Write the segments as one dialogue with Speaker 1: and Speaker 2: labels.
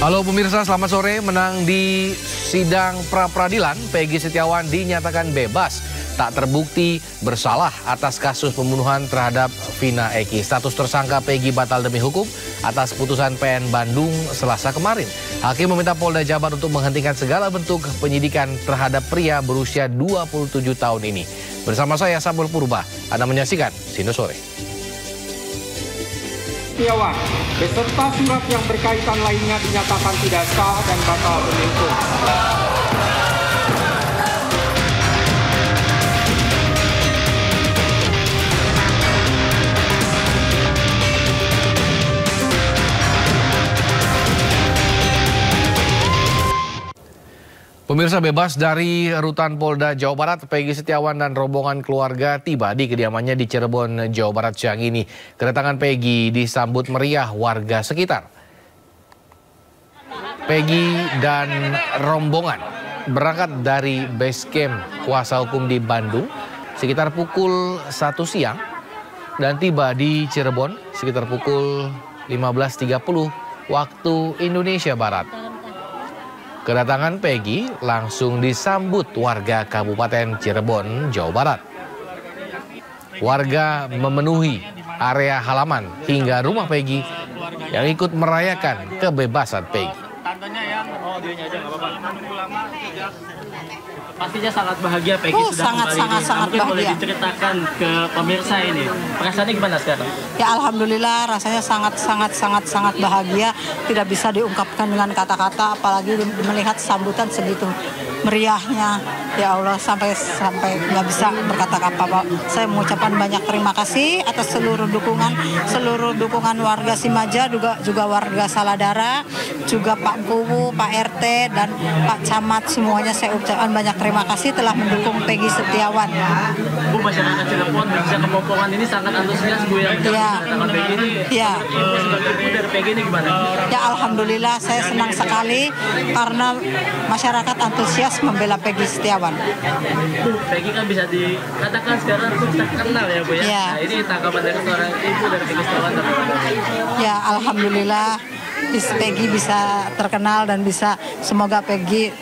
Speaker 1: Halo pemirsa, selamat sore. Menang di sidang pra-peradilan, Peggy Setiawan dinyatakan bebas, tak terbukti bersalah atas kasus pembunuhan terhadap Vina Eki. Status tersangka Peggy batal demi hukum atas putusan PN Bandung Selasa kemarin. Hakim meminta Polda Jabar untuk menghentikan segala bentuk penyidikan terhadap pria berusia 27 tahun ini. Bersama saya Samuel Purba, Anda menyaksikan Sindo Sore.
Speaker 2: Setiawan beserta surat yang berkaitan lainnya dinyatakan tidak sah dan batal demi hukum.
Speaker 1: Pemirsa, bebas dari rutan Polda Jawa Barat, Peggy Setiawan dan rombongan keluarga tiba di kediamannya di Cirebon, Jawa Barat siang ini. Kedatangan Peggy disambut meriah warga sekitar. Peggy dan rombongan berangkat dari base camp kuasa hukum di Bandung sekitar pukul 1 siang dan tiba di Cirebon sekitar pukul 15.30 waktu Indonesia Barat. Kedatangan Peggy langsung disambut warga Kabupaten Cirebon, Jawa Barat. Warga memenuhi area halaman hingga rumah Peggy yang ikut merayakan kebebasan Peggy.
Speaker 3: Pastinya sangat bahagia Peggy sudah kembali.
Speaker 4: Sangat
Speaker 3: Mungkin boleh
Speaker 4: bahagia.
Speaker 3: diceritakan ke pemirsa ini. Perasaannya gimana sekarang?
Speaker 4: Ya alhamdulillah, rasanya sangat bahagia, tidak bisa diungkapkan dengan kata-kata, apalagi melihat sambutan segitu meriahnya. Ya Allah, sampai nggak bisa berkata apa-apa. Saya mengucapkan banyak terima kasih atas seluruh dukungan warga Simaja, juga warga Saladara, juga Pak Kuwu, Pak RT dan Pak Camat, semuanya saya ucapkan banyak terima kasih telah mendukung Peggy Setiawan.
Speaker 3: Bu, masyarakat Cirebon bisa Kepompongan ini sangat antusias Bu yang kedatangan Peggy ini.
Speaker 4: Iya.
Speaker 3: Sebagai ibu dari Peggy ini gimana?
Speaker 4: Ya alhamdulillah, saya senang sekali karena masyarakat antusias membela Peggy Setiawan.
Speaker 3: Bu, Peggy kan bisa dikatakan sekarang terkenal ya Bu ya.
Speaker 4: Ya.
Speaker 3: Nah, ini tanggapan dari seorang ibu dari Peggy Setiawan.
Speaker 4: Ya alhamdulillah Peggy bisa terkenal dan bisa, semoga Peggy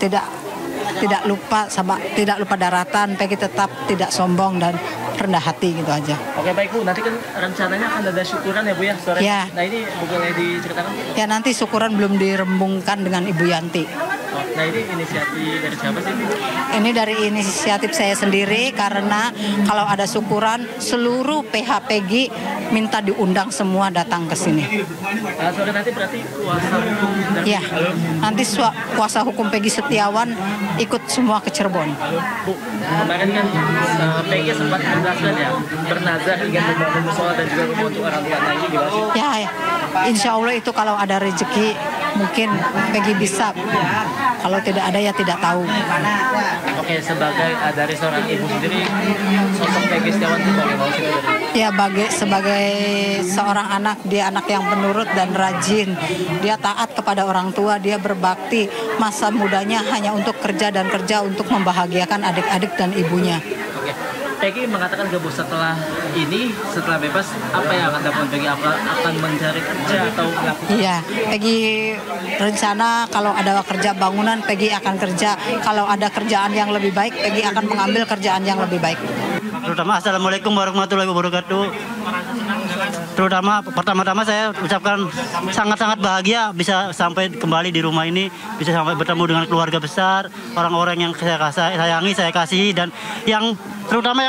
Speaker 4: tidak lupa daratan, Peggy tetap tidak sombong dan rendah hati gitu aja.
Speaker 3: Oke baik Bu, nanti kan rencananya akan ada syukuran ya Bu ya sore.
Speaker 4: Ya.
Speaker 3: Nah ini boleh diceritakan?
Speaker 4: Ya nanti syukuran belum dirembungkan dengan Ibu Yanti.
Speaker 3: Nah ini inisiatif dari siapa sih?
Speaker 4: Ini dari inisiatif saya sendiri karena kalau ada syukuran seluruh PH Peggy minta diundang semua datang ke sini.
Speaker 3: Sore nanti berarti kuasa hukum dari...
Speaker 4: Ya, nanti kuasa hukum Peggy Setiawan ikut semua ke Cirebon.
Speaker 3: Bu, kemarin kan Peggy sempat menjelaskan ya, bernazar ingin membangun musola dan juga rumah untuk orang tua. Nah ini gimana sih?
Speaker 4: Ya, insya Allah itu kalau ada rezeki mungkin Peggy bisa. Kalau tidak ada ya tidak tahu.
Speaker 3: Oke, sebagai dari seorang ibu sendiri, sosok Peggy Setiawan itu bagaimana sih?
Speaker 4: Ya sebagai seorang anak, dia anak yang penurut dan rajin. Dia taat kepada orang tua, dia berbakti. Masa mudanya hanya untuk kerja untuk membahagiakan adik-adik dan ibunya.
Speaker 3: Oke. Peggy mengatakan ke Bu setelah bebas, apa yang akan dilakukan Peggy? Akan mencari kerja atau melakukan?
Speaker 4: Iya, Peggy rencana kalau ada kerja bangunan, Peggy akan kerja. Kalau ada kerjaan yang lebih baik, Peggy akan mengambil kerjaan yang lebih baik.
Speaker 5: Terutama Assalamualaikum warahmatullahi wabarakatuh. Terutama pertama-tama saya ucapkan sangat-sangat bahagia bisa sampai kembali di rumah ini, bisa sampai bertemu dengan keluarga besar, orang-orang yang saya sayangi, saya kasihi, dan yang terutama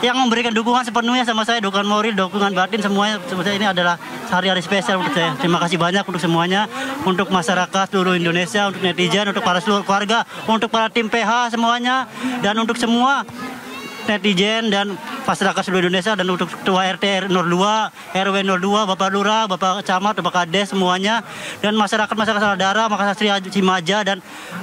Speaker 5: yang memberikan dukungan sepenuhnya sama saya, dukungan moral, dukungan batin, semuanya. Sebetulnya ini adalah hari-hari spesial untuk saya. Terima kasih banyak untuk semuanya, untuk masyarakat seluruh Indonesia, untuk netizen, untuk para seluruh keluarga, untuk para tim PH semuanya, dan untuk semua netizen dan masyarakat seluruh Indonesia, dan untuk Ketua RT 02, RW 02, Bapak Lurah, Bapak Camat, Bapak Kades semuanya, dan masyarakat Saladara, masyarakat Simaja, dan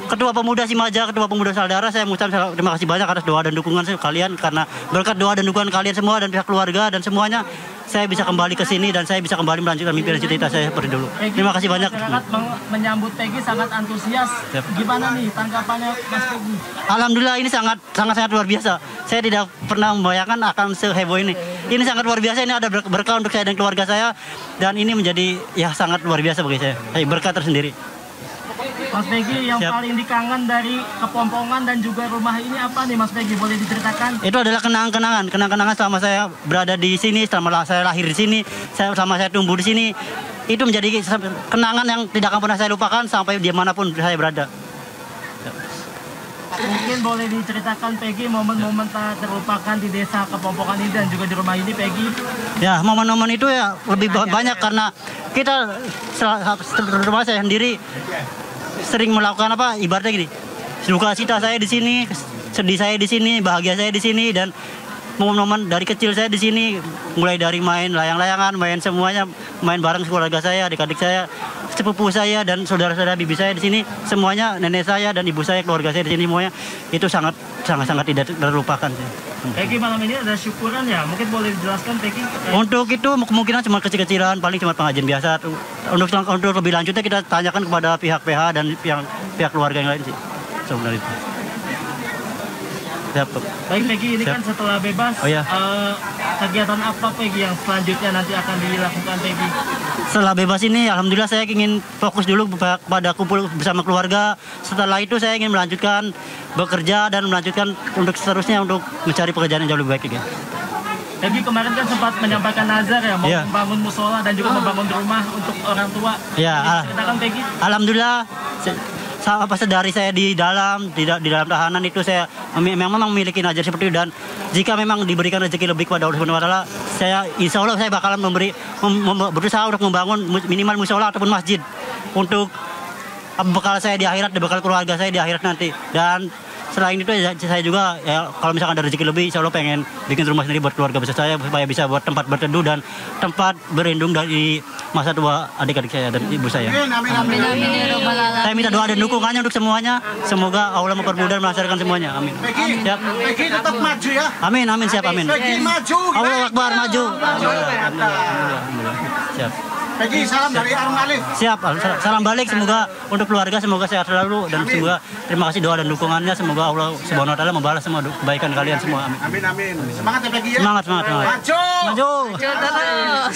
Speaker 5: Ketua Pemuda Simaja, Ketua Pemuda Saladara, saya mengucapkan terima kasih banyak atas doa dan dukungan kalian, karena berkat doa dan dukungan kalian semua dan pihak keluarga dan semuanya, saya bisa kembali ke sini dan saya bisa kembali melanjutkan mimpi dan cita-cita saya seperti dulu. Terima kasih banyak.
Speaker 3: Masyarakat menyambut Peggy sangat antusias. Gimana nih tanggapannya Mas Peggy?
Speaker 5: Alhamdulillah ini sangat luar biasa. Saya tidak pernah membayangkan akan seheboh ini. ini sangat luar biasa. Ini ada berkah untuk saya dan keluarga saya, dan ini menjadi ya sangat luar biasa bagi saya. Berkah tersendiri.
Speaker 3: Mas Peggy, yang
Speaker 5: Siap.
Speaker 3: paling dikangen dari Kepompongan dan juga rumah ini apa nih Mas Peggy? Boleh diceritakan?
Speaker 5: Itu adalah kenangan selama saya berada di sini, selama saya lahir di sini, selama saya tumbuh di sini. Itu menjadi kenangan yang tidak akan pernah saya lupakan sampai dimanapun saya berada.
Speaker 3: Mungkin boleh diceritakan Peggy momen-momen tak terlupakan di desa Kepompongan ini dan juga di rumah ini Peggy.
Speaker 5: Ya, momen-momen itu ya lebih banyak karena kita rumah saya sendiri sering melakukan ibaratnya gini. Duka cita saya di sini, sedih saya di sini, bahagia saya di sini, dan momen-momen dari kecil saya di sini, mulai dari main layang-layangan, main semuanya, main bareng keluarga saya, adik-adik saya, sepupu saya dan saudara-saudara bibi saya di sini, semuanya, nenek saya dan ibu saya, keluarga saya di sini semuanya, itu sangat tidak terlupakan.
Speaker 3: Peggy, malam ini ada syukuran ya, mungkin boleh dijelaskan Peggy?
Speaker 5: Untuk itu kemungkinan cuma kecil-kecilan, paling cuma pengajian biasa. Untuk lebih lanjutnya kita tanyakan kepada pihak PH dan pihak keluarga yang lain sih. Sebenarnya itu. Siap.
Speaker 3: Baik Peggy, ini kan setelah bebas, kegiatan apa Peggy yang selanjutnya nanti akan dilakukan Peggy?
Speaker 5: Setelah bebas ini, alhamdulillah saya ingin fokus dulu pada kumpul bersama keluarga. Setelah itu saya ingin melanjutkan bekerja dan melanjutkan untuk seterusnya untuk mencari pekerjaan yang jauh lebih baik.
Speaker 3: Peggy kemarin kan sempat menyampaikan nazar ya, mau membangun musola dan juga membangun rumah untuk orang tua.
Speaker 5: Ya,
Speaker 3: ceritakan Peggy.
Speaker 5: Alhamdulillah. Sedari saya di dalam tahanan itu saya memang memiliki nazar seperti itu, dan jika memang diberikan rezeki lebih kepada Allah Subhanahu wa taala, saya insya Allah saya bakalan berusaha untuk membangun minimal musola ataupun masjid untuk bekal saya di akhirat, bekal keluarga saya di akhirat nanti. Dan selain itu saya juga ya, kalau misalkan ada rezeki lebih, insya Allah pengen bikin rumah sendiri buat keluarga besar saya supaya bisa buat tempat berteduh dan tempat berlindung dari masa tua adik-adik saya dan ibu saya.
Speaker 6: Amin.
Speaker 5: Saya minta doa dan dukungannya untuk semuanya. Semoga Allah mempermudah melancarkan semuanya. Amin. Siap.
Speaker 6: Peggy tetap maju ya.
Speaker 5: Amin, siap, amin.
Speaker 6: Peggy maju.
Speaker 5: Allah Akbar, maju.
Speaker 6: Alhamdulillah.
Speaker 5: Siap.
Speaker 6: Peggy, salam dari Arun Alif.
Speaker 5: Siap, salam balik semoga untuk keluarga, semoga sehat selalu dan semoga terima kasih doa dan dukungannya, semoga Allah Subhanahu wa taala membalas semua kebaikan kalian semua. Amin.
Speaker 6: Semangat ya Peggy ya.
Speaker 5: Semangat. Maju.
Speaker 6: terus.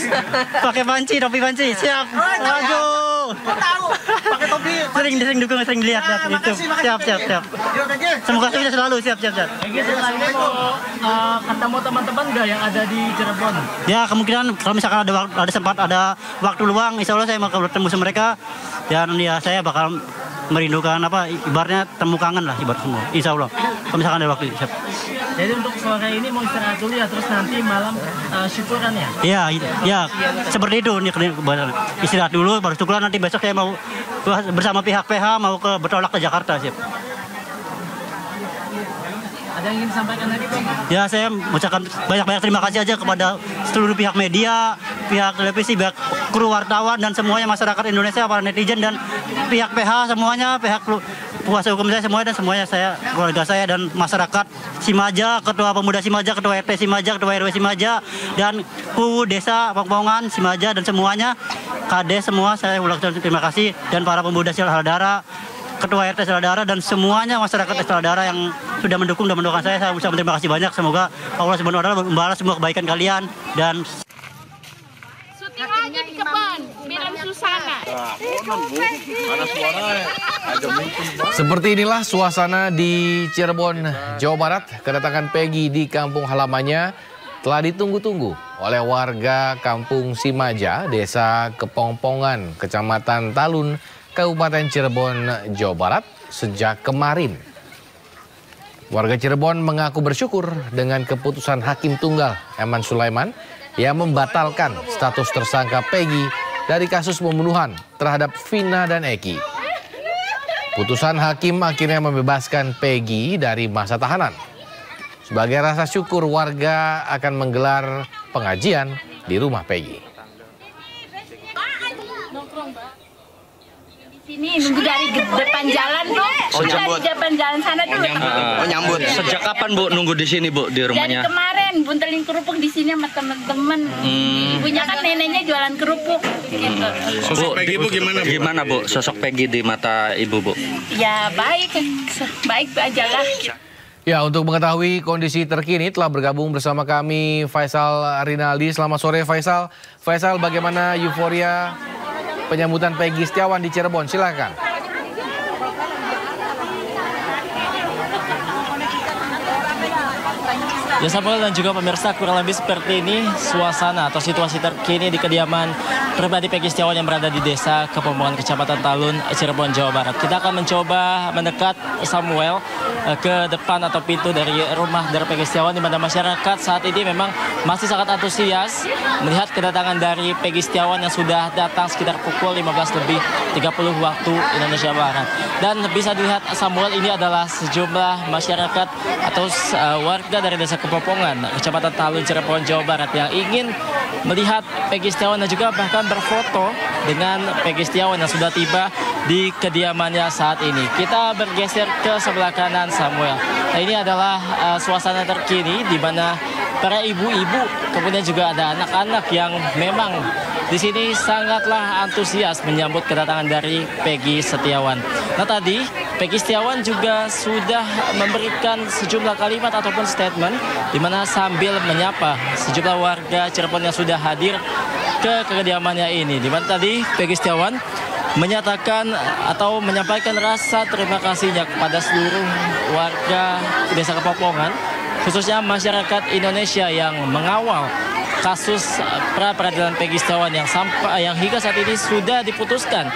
Speaker 5: Pakai topi panci. Siap. Maju.
Speaker 6: Tahu. Pakai topi.
Speaker 5: Sering dukung, sering lihat itu. Siap.
Speaker 6: Yuk Peggy.
Speaker 5: Semoga sukses selalu. Siap.
Speaker 3: Peggy, setelah ini mau ketemu teman-teman nggak yang ada di Cirebon?
Speaker 5: Ya, kemungkinan kalau misalkan ada waktu luang, insya Allah saya mau bertemu sama mereka, dan ya saya bakal merindukan ibaratnya temu kangen lah ibarat semua, insya Allah kalau misalkan ada waktu. Siap.
Speaker 3: Jadi untuk sore ini mau istirahat dulu ya, terus nanti malam syukuran ya?
Speaker 5: Ya, seperti itu nih, istirahat dulu baru syukuran, nanti besok saya mau bersama pihak PH mau bertolak ke Jakarta. Siap.
Speaker 3: Ada yang ingin disampaikan lagi Peggy?
Speaker 5: Ya, saya mengucapkan banyak terima kasih aja kepada seluruh pihak media, pihak televisi, pihak kru wartawan dan semuanya masyarakat Indonesia, para netizen dan pihak PH semuanya, pihak kuasa hukum saya semuanya, dan semuanya saya, keluarga saya dan masyarakat Simaja, Ketua Pemuda Simaja, Ketua RT Simaja, Ketua RW Simaja, dan PU Desa Kepompongan Simaja dan semuanya, KD semua saya ucapkan terima kasih, dan para pemuda Saladara, Ketua RT Saladara dan semuanya masyarakat Saladara yang sudah mendukung dan mendoakan saya ucapkan terima kasih banyak. Semoga Allah Subhanahu wa taala membalas semua kebaikan kalian dan
Speaker 7: syuting lagi di kebun, Miran Susana.
Speaker 1: Seperti inilah suasana di Cirebon, Jawa Barat. Kedatangan Peggy di kampung halamannya telah ditunggu-tunggu oleh warga Kampung Simaja, Desa Kepompongan, Kecamatan Talun, Kabupaten Cirebon, Jawa Barat sejak kemarin. Warga Cirebon mengaku bersyukur dengan keputusan Hakim Tunggal Eman Sulaiman yang membatalkan status tersangka Peggy dari kasus pembunuhan terhadap Vina dan Eki. Putusan hakim akhirnya membebaskan Peggy dari masa tahanan. Sebagai rasa syukur, warga akan menggelar pengajian di rumah Peggy.
Speaker 7: Sini nunggu dari depan jalan tuh. Dari depan jalan sana dulu.
Speaker 8: Nyambut. Sejak kapan Bu nunggu di sini Bu di rumahnya?
Speaker 7: Dari kemarin buntelin kerupuk di sini sama teman-teman. Ibunya kan neneknya jualan kerupuk. Gitu.
Speaker 8: Sosok Peggy Bu gimana Bu? Sosok Peggy di mata Ibu Bu?
Speaker 7: Ya baik aja lah.
Speaker 1: Ya, untuk mengetahui kondisi terkini telah bergabung bersama kami Faisal Rinaldi. Selamat sore Faisal. Faisal, bagaimana euforia penyambutan Peggy Setiawan di Cirebon? Silakan.
Speaker 3: Ya Samuel dan juga pemirsa, kurang lebih seperti ini suasana atau situasi terkini di kediaman pribadi Peggy Setiawan yang berada di Desa Kepombongan, Kecamatan Talun, Cirebon, Jawa Barat. Kita akan mencoba mendekat Samuel ke depan atau pintu dari rumah dari Peggy Setiawan, di mana masyarakat saat ini memang masih sangat antusias melihat kedatangan dari Peggy Setiawan yang sudah datang sekitar pukul 15:30 waktu Indonesia Barat. Dan bisa dilihat Samuel, ini adalah sejumlah masyarakat atau warga dari Desa Kepombongan, Kecamatan Talun, Cirebon, Jawa Barat yang ingin melihat Peggy Setiawan dan juga bahkan berfoto dengan Peggy Setiawan yang sudah tiba di kediamannya saat ini. Kita bergeser ke sebelah kanan Samuel. Nah, ini adalah suasana terkini di mana para ibu-ibu, kemudian juga ada anak-anak yang memang di sini sangatlah antusias menyambut kedatangan dari Peggy Setiawan. Nah, tadi Peggy Setiawan juga sudah memberikan sejumlah kalimat ataupun statement di mana sambil menyapa sejumlah warga Cirebon yang sudah hadir ke kediamannya ini. Di mana tadi Peggy Setiawan menyatakan atau menyampaikan rasa terima kasihnya kepada seluruh warga Desa Kepombongan, khususnya masyarakat Indonesia yang mengawal kasus pra-peradilan Peggy Setiawan yang hingga saat ini sudah diputuskan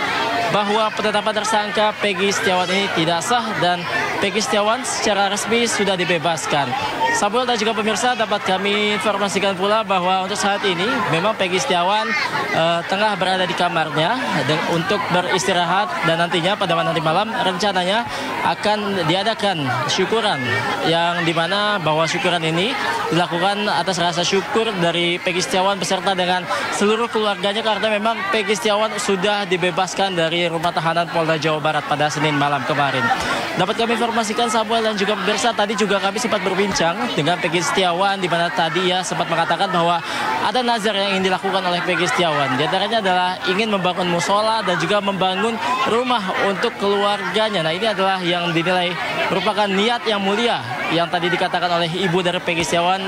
Speaker 3: bahwa penetapan tersangka Peggy Setiawan ini tidak sah dan Peggy Setiawan secara resmi sudah dibebaskan. Samuel dan juga pemirsa, dapat kami informasikan pula bahwa untuk saat ini memang Peggy Setiawan tengah berada di kamarnya untuk beristirahat, dan nantinya pada nanti malam rencananya akan diadakan syukuran yang dimana bahwa syukuran ini dilakukan atas rasa syukur dari Peggy Setiawan beserta dengan seluruh keluarganya, karena memang Peggy Setiawan sudah dibebaskan dari rumah tahanan Polda Jawa Barat pada Senin malam kemarin. Dapat kami informasikan Samuel dan juga pemirsa, tadi juga kami sempat berbincang dengan Peggy Setiawan, di mana tadi ya sempat mengatakan bahwa ada nazar yang ingin dilakukan oleh Peggy Setiawan. Di antaranya adalah ingin membangun musola dan juga membangun rumah untuk keluarganya. Nah, ini adalah yang dinilai merupakan niat yang mulia yang tadi dikatakan oleh ibu dari Peggy Setiawan,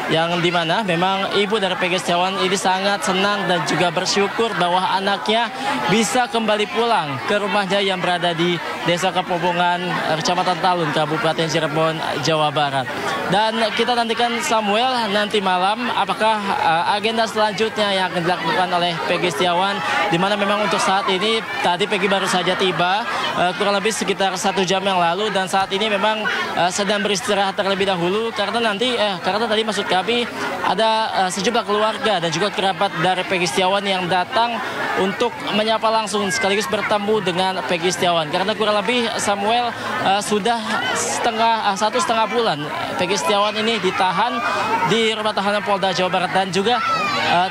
Speaker 3: yang dimana memang ibu dari Peggy Setiawan ini sangat senang dan juga bersyukur bahwa anaknya bisa kembali pulang ke rumahnya yang berada di Desa Kepombongan, Kecamatan Talun, Kabupaten Cirebon, Jawa Barat. Dan kita nantikan Samuel nanti malam apakah agenda selanjutnya yang akan dilakukan oleh Peggy Setiawan, di mana memang untuk saat ini tadi Peggy baru saja tiba kurang lebih sekitar 1 jam yang lalu, dan saat ini memang sedang beristirahat terlebih dahulu karena tadi maksud kami ada sejumlah keluarga dan juga kerabat dari Peggy Setiawan yang datang untuk menyapa langsung sekaligus bertemu dengan Peggy Setiawan, karena kurang lebih Samuel sudah 1,5 bulan Peggy Setiawan ini ditahan di rumah tahanan Polda Jawa Barat dan juga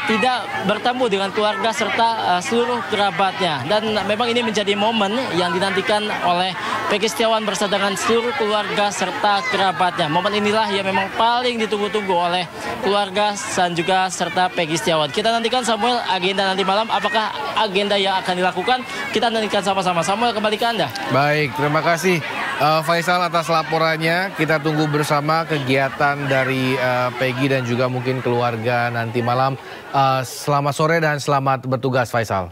Speaker 3: tidak bertemu dengan keluarga serta seluruh kerabatnya. Dan memang ini menjadi momen yang dinantikan oleh Peggy Setiawan bersama dengan seluruh keluarga serta kerabatnya. Momen inilah yang memang paling ditunggu-tunggu oleh keluarga dan juga serta Peggy Setiawan. Kita nantikan Samuel agenda nanti malam, apakah agenda yang akan dilakukan, kita nantikan sama-sama. Samuel, kembali ke Anda.
Speaker 1: Baik, terima kasih Faisal atas laporannya. Kita tunggu bersama kegiatan dari Peggy dan juga mungkin keluarga nanti malam. Selamat sore dan selamat bertugas Faisal.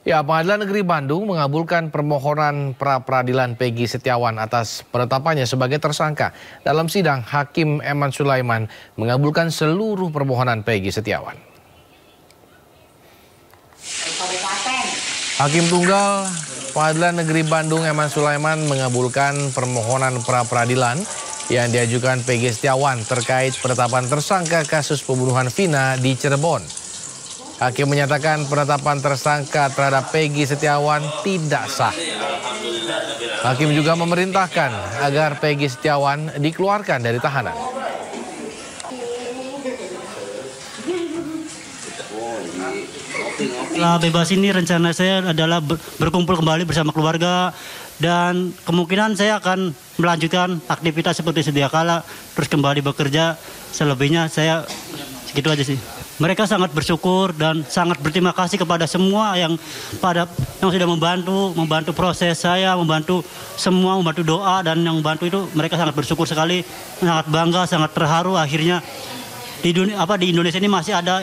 Speaker 1: Ya, Pengadilan Negeri Bandung mengabulkan permohonan pra-peradilan Peggy Setiawan atas penetapannya sebagai tersangka. Dalam sidang, Hakim Eman Sulaiman mengabulkan seluruh permohonan Peggy Setiawan. Hakim Tunggal Pengadilan Negeri Bandung Eman Sulaiman mengabulkan permohonan pra-peradilan yang diajukan Peggy Setiawan terkait penetapan tersangka kasus pembunuhan Vina di Cirebon. Hakim menyatakan penetapan tersangka terhadap Peggy Setiawan tidak sah. Hakim juga memerintahkan agar Peggy Setiawan dikeluarkan dari tahanan.
Speaker 5: Setelah bebas ini rencana saya adalah berkumpul kembali bersama keluarga, dan kemungkinan saya akan melanjutkan aktivitas seperti sedia kala, terus kembali bekerja. Selebihnya saya segitu aja sih. mereka sangat bersyukur dan sangat berterima kasih kepada semua yang sudah membantu proses saya, membantu doa, dan yang membantu itu mereka sangat bersyukur sekali, sangat bangga, sangat terharu. Akhirnya di Indonesia ini masih ada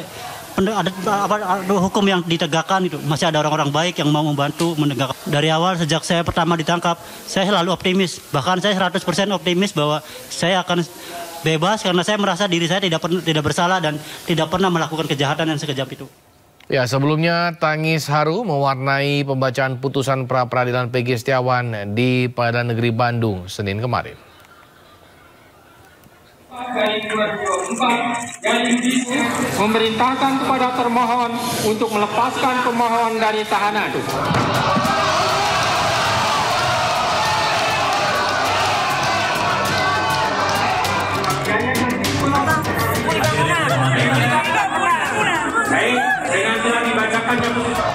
Speaker 5: hukum yang ditegakkan itu, masih ada orang-orang baik yang mau membantu menegakkan. Dari awal sejak saya pertama ditangkap, saya selalu optimis, bahkan saya 100% optimis bahwa saya akan bebas karena saya merasa diri saya tidak bersalah dan tidak pernah melakukan kejahatan yang sekejam itu.
Speaker 1: Ya, sebelumnya tangis haru mewarnai pembacaan putusan pra-peradilan Peggy Setiawan di Pengadilan Negeri Bandung Senin kemarin.
Speaker 2: Memerintahkan kepada termohon untuk melepaskan pemohon dari tahanan. Baik, dengan telah dibacakannya putusan.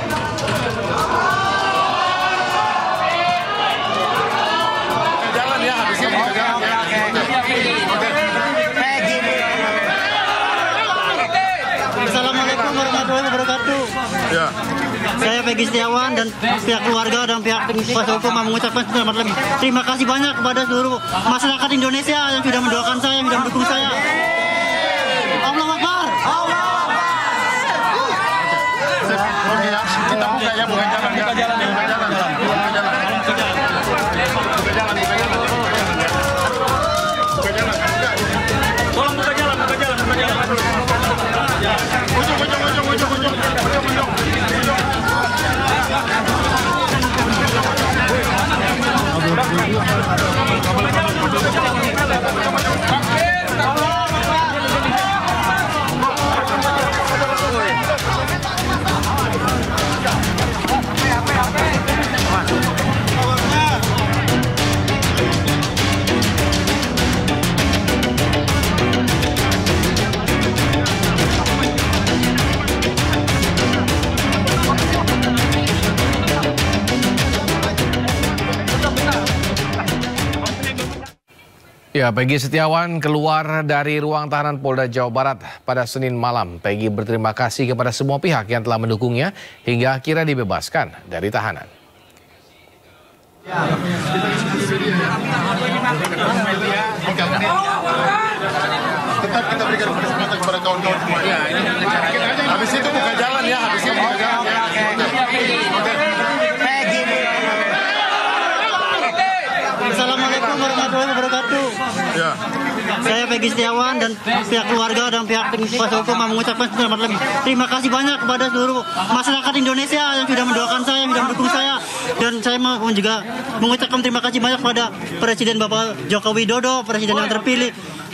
Speaker 6: Jalan ya, habisnya mau jalan ya.
Speaker 5: Assalamualaikum warahmatullahi wabarakatuh.
Speaker 6: Ya.
Speaker 5: Saya Peggy Setiawan dan pihak keluarga dan pihak kuasa hukum mengucapkan terima kasih banyak kepada seluruh masyarakat Indonesia yang sudah mendoakan saya, yang sudah mendukung saya. Allahu Akbar.
Speaker 6: Kita buka ya, bukan jalan ya. Buka jalan. Tolong buka jalan.
Speaker 1: Ya, Peggy Setiawan keluar dari ruang tahanan Polda Jawa Barat pada Senin malam. Peggy berterima kasih kepada semua pihak yang telah mendukungnya hingga akhirnya dibebaskan dari tahanan.
Speaker 6: Tetap kita berikan kesempatan kepada kawan-kawan semua. Habis itu buka jalan ya,
Speaker 5: Assalamualaikum warahmatullahi wabarakatuh.
Speaker 6: Ya.
Speaker 5: Saya Peggy Setiawan dan pihak keluarga dan pihak kuasa hukum mengucapkan terima kasih banyak kepada seluruh masyarakat Indonesia yang sudah mendoakan saya, yang sudah mendukung saya, dan saya mau juga mengucapkan terima kasih banyak kepada Presiden Bapak Joko Widodo, Presiden yang terpilih,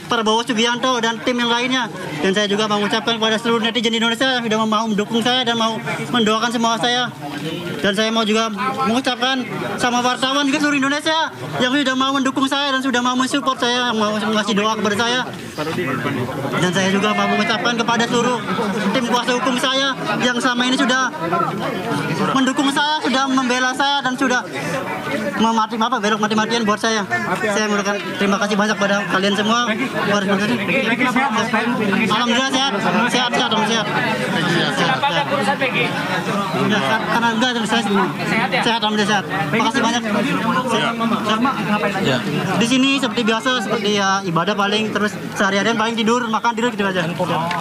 Speaker 5: Prabowo Subianto dan tim yang lainnya. Dan saya juga mengucapkan kepada seluruh netizen Indonesia yang sudah mau mendukung saya dan mau mendoakan semua saya. Dan saya mau juga mengucapkan sama wartawan juga seluruh Indonesia yang sudah mau mendukung saya dan sudah mau mensupport saya, mau mengasih doa kepada saya. Dan saya juga mau mengucapkan kepada seluruh tim kuasa hukum saya yang selama ini sudah mendukung saya, sudah membela saya dan sudah belok mati-matian buat saya. Saya mengucapkan terima kasih banyak pada kalian semua. Alhamdulillah sehat. Karena enggak saya sehat, alhamdulillah sehat. Makasih banyak. Di sini seperti biasa, seperti ya ibadah paling, terus sehari-harian paling tidur, makan tidur gitu aja.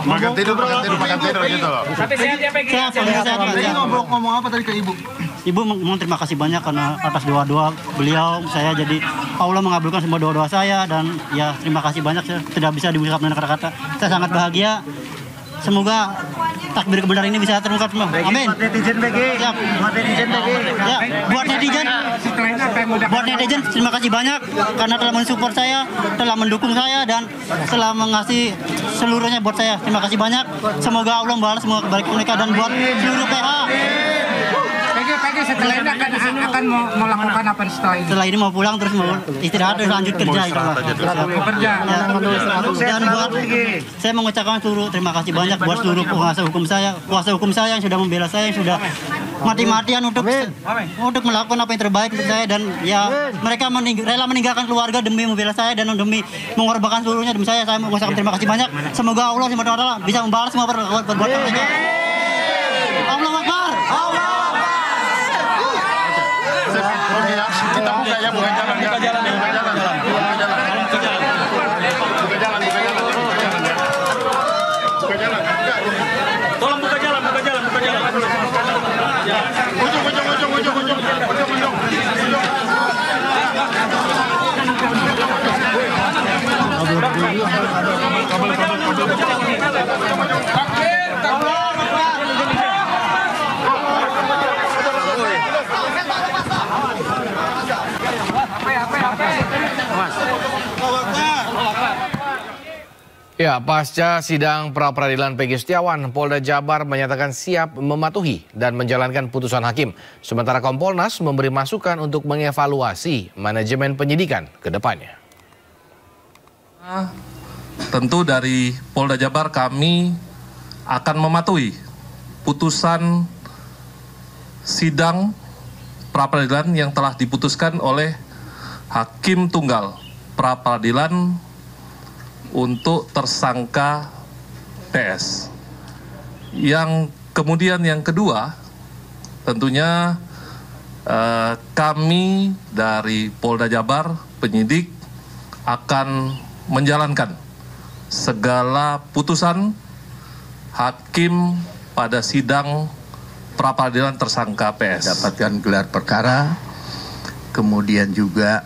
Speaker 6: Makan tidur gitu loh.
Speaker 2: Tapi sehat ya Peggy.
Speaker 5: Sehat.
Speaker 6: Jadi ngomong apa tadi ke Ibu?
Speaker 5: Ibu mohon terima kasih banyak karena atas doa-doa beliau saya jadi Allah mengabulkan semua doa-doa saya, dan ya terima kasih banyak, saya tidak bisa diucapkan dengan kata-kata. Saya sangat bahagia. Semoga takbir kebenaran ini bisa terungkap semua. Amin.
Speaker 6: Buat netizen BG.
Speaker 5: Ya, buat netizen terima kasih banyak karena telah mensupport saya, telah mendukung saya, dan telah mengasih seluruhnya buat saya. Terima kasih banyak. Semoga Allah membalas semua kebaikan mereka, dan buat seluruh PH.
Speaker 2: Peggy setelah ini akan mau melakukan apa setelah ini?
Speaker 5: Setelah ini mau pulang terus mau istirahat terus lanjut kerja.
Speaker 2: Kerja.
Speaker 5: Dan buat saya mengucapkan seluruh terima kasih banyak buat seluruh kuasa hukum saya yang sudah membela saya, yang sudah mati-matian untuk melakukan apa yang terbaik untuk saya, dan ya mereka rela meninggalkan keluarga demi membela saya dan demi mengorbankan seluruhnya demi saya. Saya mengucapkan terima kasih banyak. Semoga Allah SWT bisa membalas semua perbuatan mereka. Allahu Akbar.
Speaker 6: Kita buka ya, bukan jalan. Buka jalan.
Speaker 2: Tolong buka jalan.
Speaker 1: Ya, pasca sidang pra-peradilan Peggy Setiawan, Polda Jabar menyatakan siap mematuhi dan menjalankan putusan hakim. Sementara Kompolnas memberi masukan untuk mengevaluasi manajemen penyidikan ke depannya.
Speaker 9: Tentu dari Polda Jabar kami akan mematuhi putusan sidang pra-peradilan yang telah diputuskan oleh Hakim Tunggal pra-peradilan untuk tersangka PS. Yang kemudian yang kedua, tentunya kami dari Polda Jabar, penyidik, akan menjalankan segala putusan hakim pada sidang pra-peradilan tersangka PS.
Speaker 10: Dapatkan gelar perkara, kemudian juga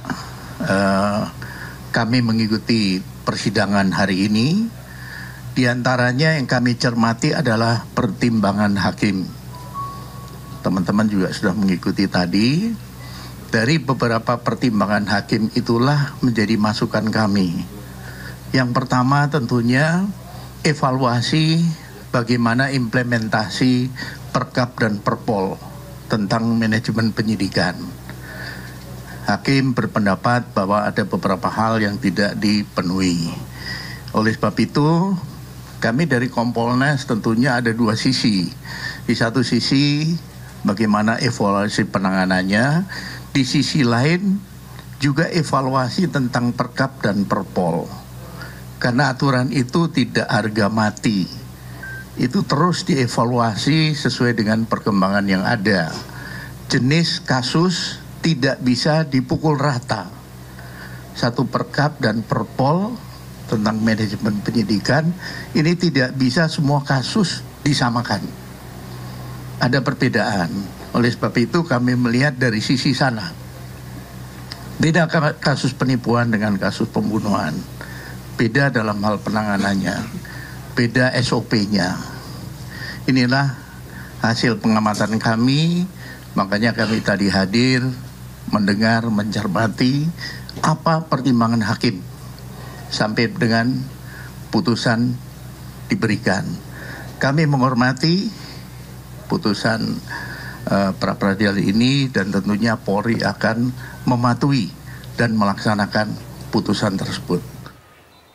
Speaker 10: kami mengikuti persidangan hari ini. Di antaranya yang kami cermati adalah pertimbangan hakim. Teman-teman juga sudah mengikuti tadi. Dari beberapa pertimbangan hakim itulah menjadi masukan kami. Yang pertama tentunya evaluasi bagaimana implementasi Perkap dan Perpol tentang manajemen penyidikan. Hakim berpendapat bahwa ada beberapa hal yang tidak dipenuhi. Oleh sebab itu, kami dari Kompolnas tentunya ada dua sisi. Di satu sisi, bagaimana evaluasi penanganannya. Di sisi lain, juga evaluasi tentang Perkap dan Perpol. Karena aturan itu tidak harga mati. Itu terus dievaluasi sesuai dengan perkembangan yang ada. Jenis kasus tidak bisa dipukul rata. Satu Perkap dan Perpol tentang manajemen penyidikan ini tidak bisa semua kasus disamakan. Ada perbedaan. Oleh sebab itu kami melihat dari sisi sana. Beda kasus penipuan dengan kasus pembunuhan. Beda dalam hal penanganannya. Beda SOP-nya. Inilah hasil pengamatan kami. Makanya kami tadi hadir mendengar, mencermati apa pertimbangan hakim sampai dengan putusan diberikan. Kami menghormati putusan pra-peradilan ini dan tentunya Polri akan mematuhi dan melaksanakan putusan tersebut.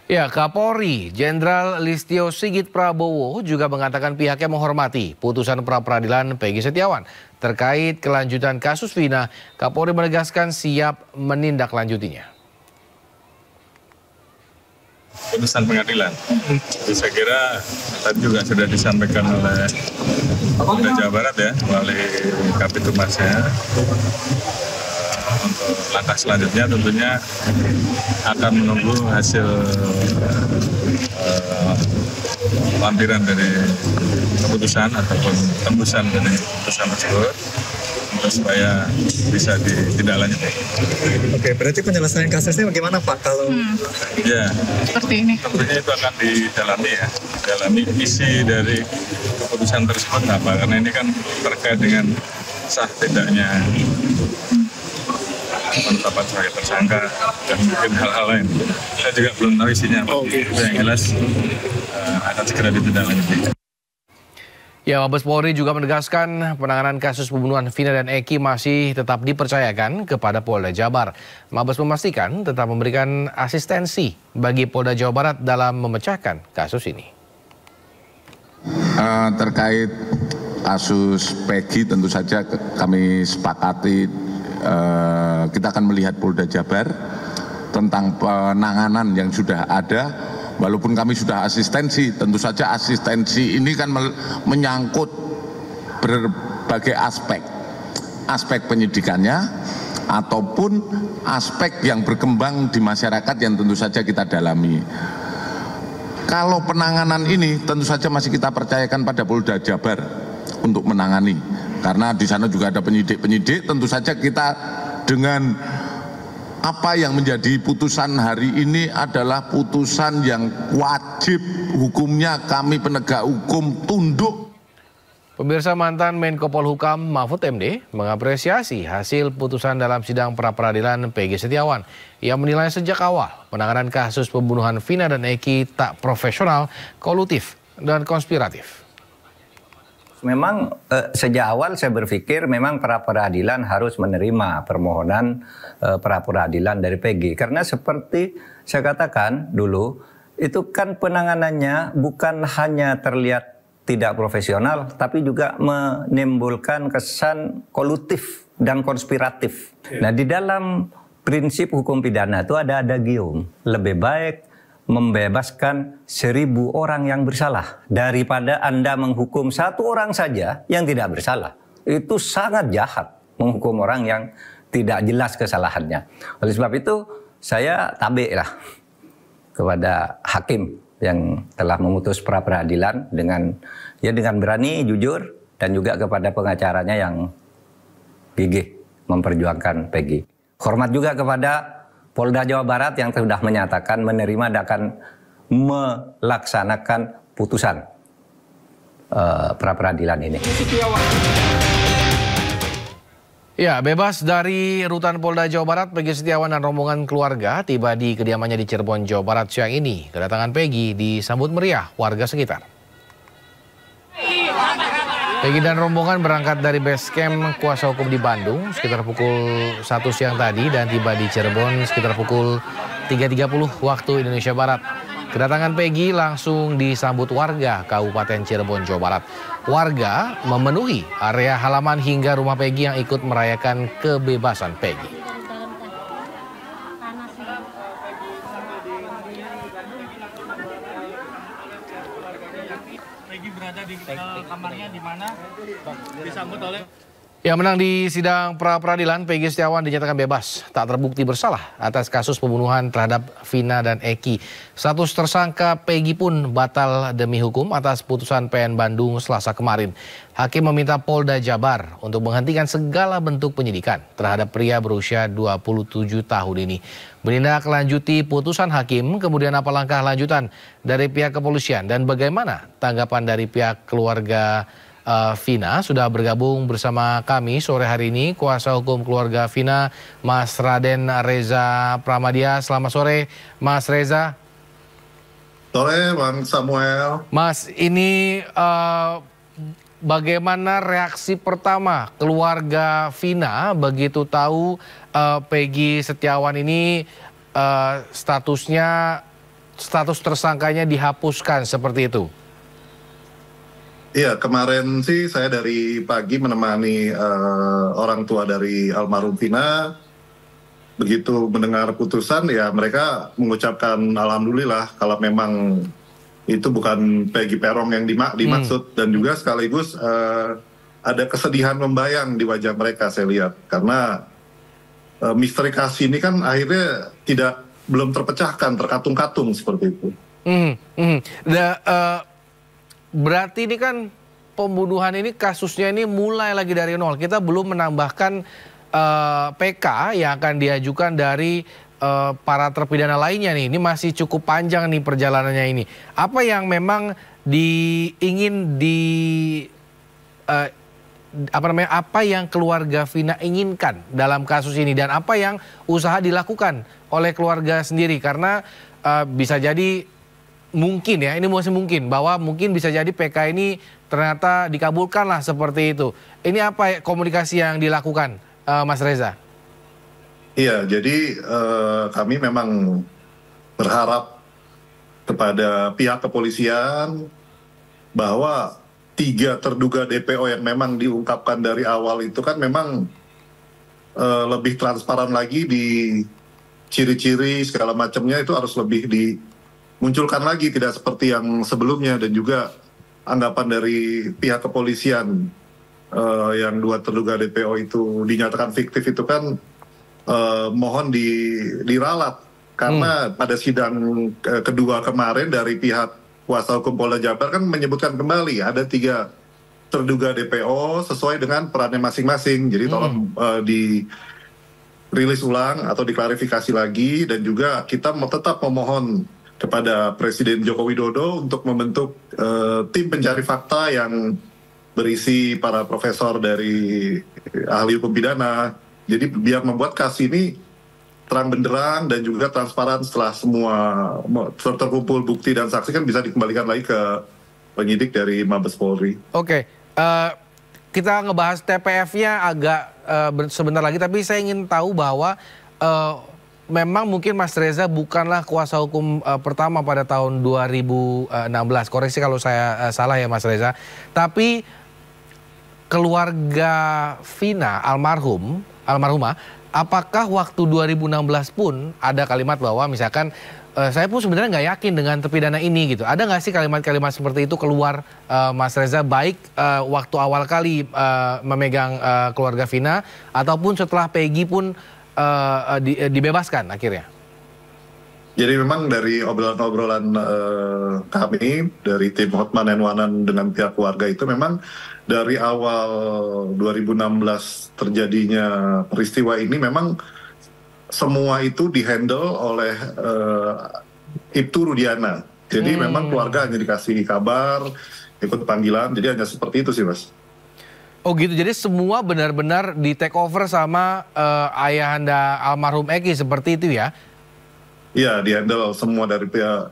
Speaker 1: Ya, Kapolri Jenderal Listio Sigit Prabowo juga mengatakan pihaknya menghormati putusan pra-peradilan Peggy Setiawan. Terkait kelanjutan kasus Vina, Kapolri menegaskan siap menindaklanjutinya.
Speaker 11: Putusan pengadilan. Jadi saya kira tadi juga sudah disampaikan oleh Polda Jawa Barat ya, melalui Kapitumasnya. Untuk langkah selanjutnya tentunya akan menunggu hasil lampiran dari keputusan ataupun tembusan dari keputusan tersebut untuk supaya bisa ditindaklanjuti.
Speaker 12: Oke, berarti penyelesaian kasusnya bagaimana Pak kalau
Speaker 11: ya
Speaker 12: seperti ini?
Speaker 11: Tentunya itu akan didalami ya, dalami isi dari keputusan tersebut apa, karena ini kan terkait dengan sah tidaknya penetapan sebagai tersangka dan mungkin hal-hal lain. Saya juga belum tahu isinya. Yang jelas akan segera ditindaklanjuti.
Speaker 1: Ya, Mabes Polri juga menegaskan penanganan kasus pembunuhan Vina dan Eki masih tetap dipercayakan kepada Polda Jabar. Mabes memastikan tetap memberikan asistensi bagi Polda Jawa Barat dalam memecahkan kasus ini.
Speaker 13: Terkait kasus Peggy tentu saja kami sepakati kita akan melihat Polda Jabar tentang penanganan yang sudah ada. Walaupun kami sudah asistensi, tentu saja asistensi ini kan menyangkut berbagai aspek penyidikannya ataupun aspek yang berkembang di masyarakat yang tentu saja kita dalami. Kalau penanganan ini tentu saja masih kita percayakan pada Polda Jabar untuk menangani, karena di sana juga ada penyidik-penyidik. Tentu saja kita dengan apa yang menjadi putusan hari ini adalah putusan yang wajib hukumnya kami penegak hukum tunduk.
Speaker 1: Pemirsa, mantan Menko Polhukam Mahfud MD mengapresiasi hasil putusan dalam sidang pra-peradilan Peggy Setiawan. Ia menilai sejak awal penanganan kasus pembunuhan Vina dan Eki tak profesional, kolutif, dan konspiratif.
Speaker 14: Memang sejak awal saya berpikir memang pra-peradilan harus menerima permohonan pra-peradilan dari Peggy. Karena seperti saya katakan dulu, itu kan penanganannya bukan hanya terlihat tidak profesional, tapi juga menimbulkan kesan kolutif dan konspiratif. Nah, di dalam prinsip hukum pidana itu ada adagium, lebih baik membebaskan 1000 orang yang bersalah daripada Anda menghukum 1 orang saja yang tidak bersalah. Itu sangat jahat menghukum orang yang tidak jelas kesalahannya. Oleh sebab itu saya tabik lah kepada hakim yang telah memutus pra-peradilan dengan berani, jujur, dan juga kepada pengacaranya yang gigih memperjuangkan Peggy. Hormat juga kepada Polda Jawa Barat yang sudah menyatakan menerima dan akan melaksanakan putusan pra-peradilan ini.
Speaker 1: Ya, bebas dari rutan Polda Jawa Barat, Peggy Setiawan dan rombongan keluarga tiba di kediamannya di Cirebon, Jawa Barat siang ini. Kedatangan Peggy disambut meriah warga sekitar. Peggy dan rombongan berangkat dari base camp kuasa hukum di Bandung sekitar pukul 1 siang tadi dan tiba di Cirebon sekitar pukul 3.30 waktu Indonesia Barat. Kedatangan Peggy langsung disambut warga Kabupaten Cirebon, Jawa Barat. Warga memenuhi area halaman hingga rumah Peggy yang ikut merayakan kebebasan Peggy.
Speaker 3: Peggy berada di kamarnya di mana? Disambut oleh
Speaker 1: Yang menang di sidang pra-peradilan, Peggy Setiawan dinyatakan bebas, tak terbukti bersalah atas kasus pembunuhan terhadap Vina dan Eki. Status tersangka Peggy pun batal demi hukum atas putusan PN Bandung Selasa kemarin. Hakim meminta Polda Jabar untuk menghentikan segala bentuk penyidikan terhadap pria berusia 27 tahun ini. Menindaklanjuti putusan hakim, kemudian apa langkah lanjutan dari pihak kepolisian dan bagaimana tanggapan dari pihak keluarga Vina? Sudah bergabung bersama kami sore hari ini kuasa hukum keluarga Vina, Mas Raden Reza Pramadia. Selamat sore, Mas Reza.
Speaker 6: Sore, Bang Samuel.
Speaker 1: Mas, ini bagaimana reaksi pertama keluarga Vina begitu tahu Peggy Setiawan ini status tersangkanya dihapuskan seperti itu?
Speaker 6: Iya, kemarin sih saya dari pagi menemani orang tua dari almarhum Vina. Begitu mendengar putusan, ya mereka mengucapkan alhamdulillah kalau memang itu bukan Peggy Peron yang dimaksud. Dan juga sekaligus ada kesedihan membayang di wajah mereka, saya lihat. Karena misteri kasus ini kan akhirnya belum terpecahkan, terkatung-katung seperti itu.
Speaker 1: Berarti ini kan pembunuhan ini kasusnya ini mulai lagi dari nol. Kita belum menambahkan PK yang akan diajukan dari para terpidana lainnya nih. Ini masih cukup panjang nih perjalanannya ini. Apa yang memang apa yang keluarga Vina inginkan dalam kasus ini dan apa yang usaha dilakukan oleh keluarga sendiri? Karena bisa jadi mungkin ya, ini masih mungkin bahwa mungkin bisa jadi PK ini ternyata dikabulkan lah seperti itu. Ini apa komunikasi yang dilakukan, Mas Reza?
Speaker 6: Iya, jadi kami memang berharap kepada pihak kepolisian bahwa 3 terduga DPO yang memang diungkapkan dari awal itu kan memang lebih transparan lagi di ciri-ciri segala macamnya, itu harus lebih dimunculkan lagi, tidak seperti yang sebelumnya. Dan juga anggapan dari pihak kepolisian yang 2 terduga DPO itu dinyatakan fiktif itu kan mohon diralat, karena pada sidang kedua kemarin dari pihak kuasa hukum Polda Jabar kan menyebutkan kembali ada 3 terduga DPO sesuai dengan perannya masing-masing. Jadi tolong dirilis ulang atau diklarifikasi lagi, dan juga kita tetap memohon kepada Presiden Joko Widodo untuk membentuk tim pencari fakta yang berisi para profesor dari ahli hukum pidana. Jadi biar membuat kasus ini terang benderang dan juga transparan, setelah semua terkumpul bukti dan saksi kan bisa dikembalikan lagi ke penyidik dari Mabes Polri.
Speaker 1: Oke, kita ngebahas TPF-nya agak sebentar lagi, tapi saya ingin tahu bahwa memang mungkin Mas Reza bukanlah kuasa hukum pertama pada tahun 2016. Koreksi kalau saya salah ya Mas Reza. Tapi keluarga Vina almarhumah, apakah waktu 2016 pun ada kalimat bahwa misalkan saya pun sebenarnya nggak yakin dengan terpidana ini gitu. Ada nggak sih kalimat-kalimat seperti itu keluar Mas Reza, baik waktu awal kali memegang keluarga Vina ataupun setelah Peggy pun dibebaskan akhirnya?
Speaker 6: Jadi memang dari obrolan-obrolan kami dari tim Hotman and Wanan dengan pihak keluarga itu memang dari awal 2016 terjadinya peristiwa ini memang semua itu dihandle oleh Ibtu Rudiana. Jadi memang keluarga hanya dikasih kabar, ikut panggilan, jadi hanya seperti itu sih Mas.
Speaker 1: Oh gitu, jadi semua benar-benar di take over sama ayahanda almarhum Eki seperti itu ya?
Speaker 6: Iya, dihandle semua dari pihak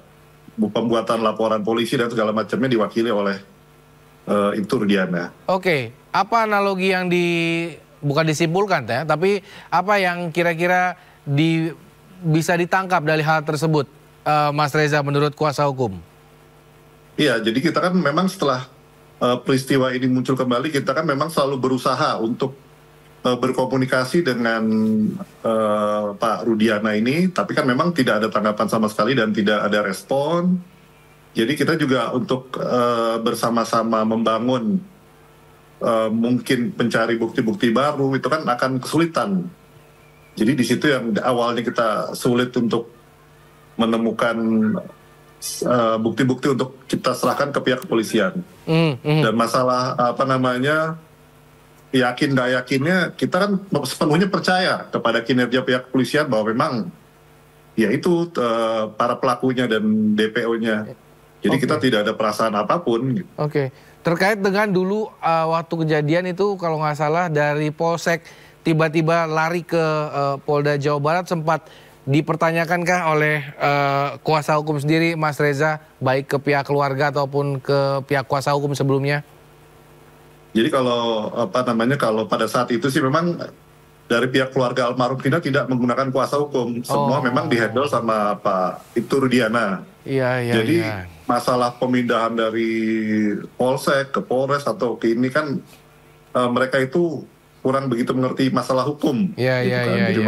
Speaker 6: pembuatan laporan polisi dan segala macamnya diwakili oleh Ibtu Rudiana. Oke,
Speaker 1: apa analogi yang bukan disimpulkan ya, tapi apa yang kira-kira bisa ditangkap dari hal tersebut, Mas Reza, menurut kuasa hukum?
Speaker 6: Iya, jadi kita kan memang setelah peristiwa ini muncul kembali, kita kan memang selalu berusaha untuk berkomunikasi dengan Pak Rudiana ini, tapi kan memang tidak ada tanggapan sama sekali dan tidak ada respon. Jadi kita juga untuk bersama-sama membangun mungkin mencari bukti-bukti baru itu kan akan kesulitan. Jadi di situ yang awalnya kita sulit untuk menemukan bukti-bukti untuk kita serahkan ke pihak kepolisian. Dan masalah yakin nggak yakinnya, kita kan sepenuhnya percaya kepada kinerja pihak kepolisian bahwa memang ya itu para pelakunya dan DPO-nya. Jadi kita tidak ada perasaan apapun.
Speaker 1: Oke. Terkait dengan dulu waktu kejadian itu kalau nggak salah dari Polsek tiba-tiba lari ke Polda Jawa Barat, sempat dipertanyakankah oleh kuasa hukum sendiri Mas Reza, baik ke pihak keluarga ataupun ke pihak kuasa hukum sebelumnya?
Speaker 6: Jadi kalau kalau pada saat itu sih memang dari pihak keluarga almarhum Vina tidak menggunakan kuasa hukum, semua memang dihandle sama Pak Ibtu Rudiana. Jadi masalah pemindahan dari Polsek ke Polres atau ke ini kan mereka itu kurang begitu mengerti masalah hukum. Jadi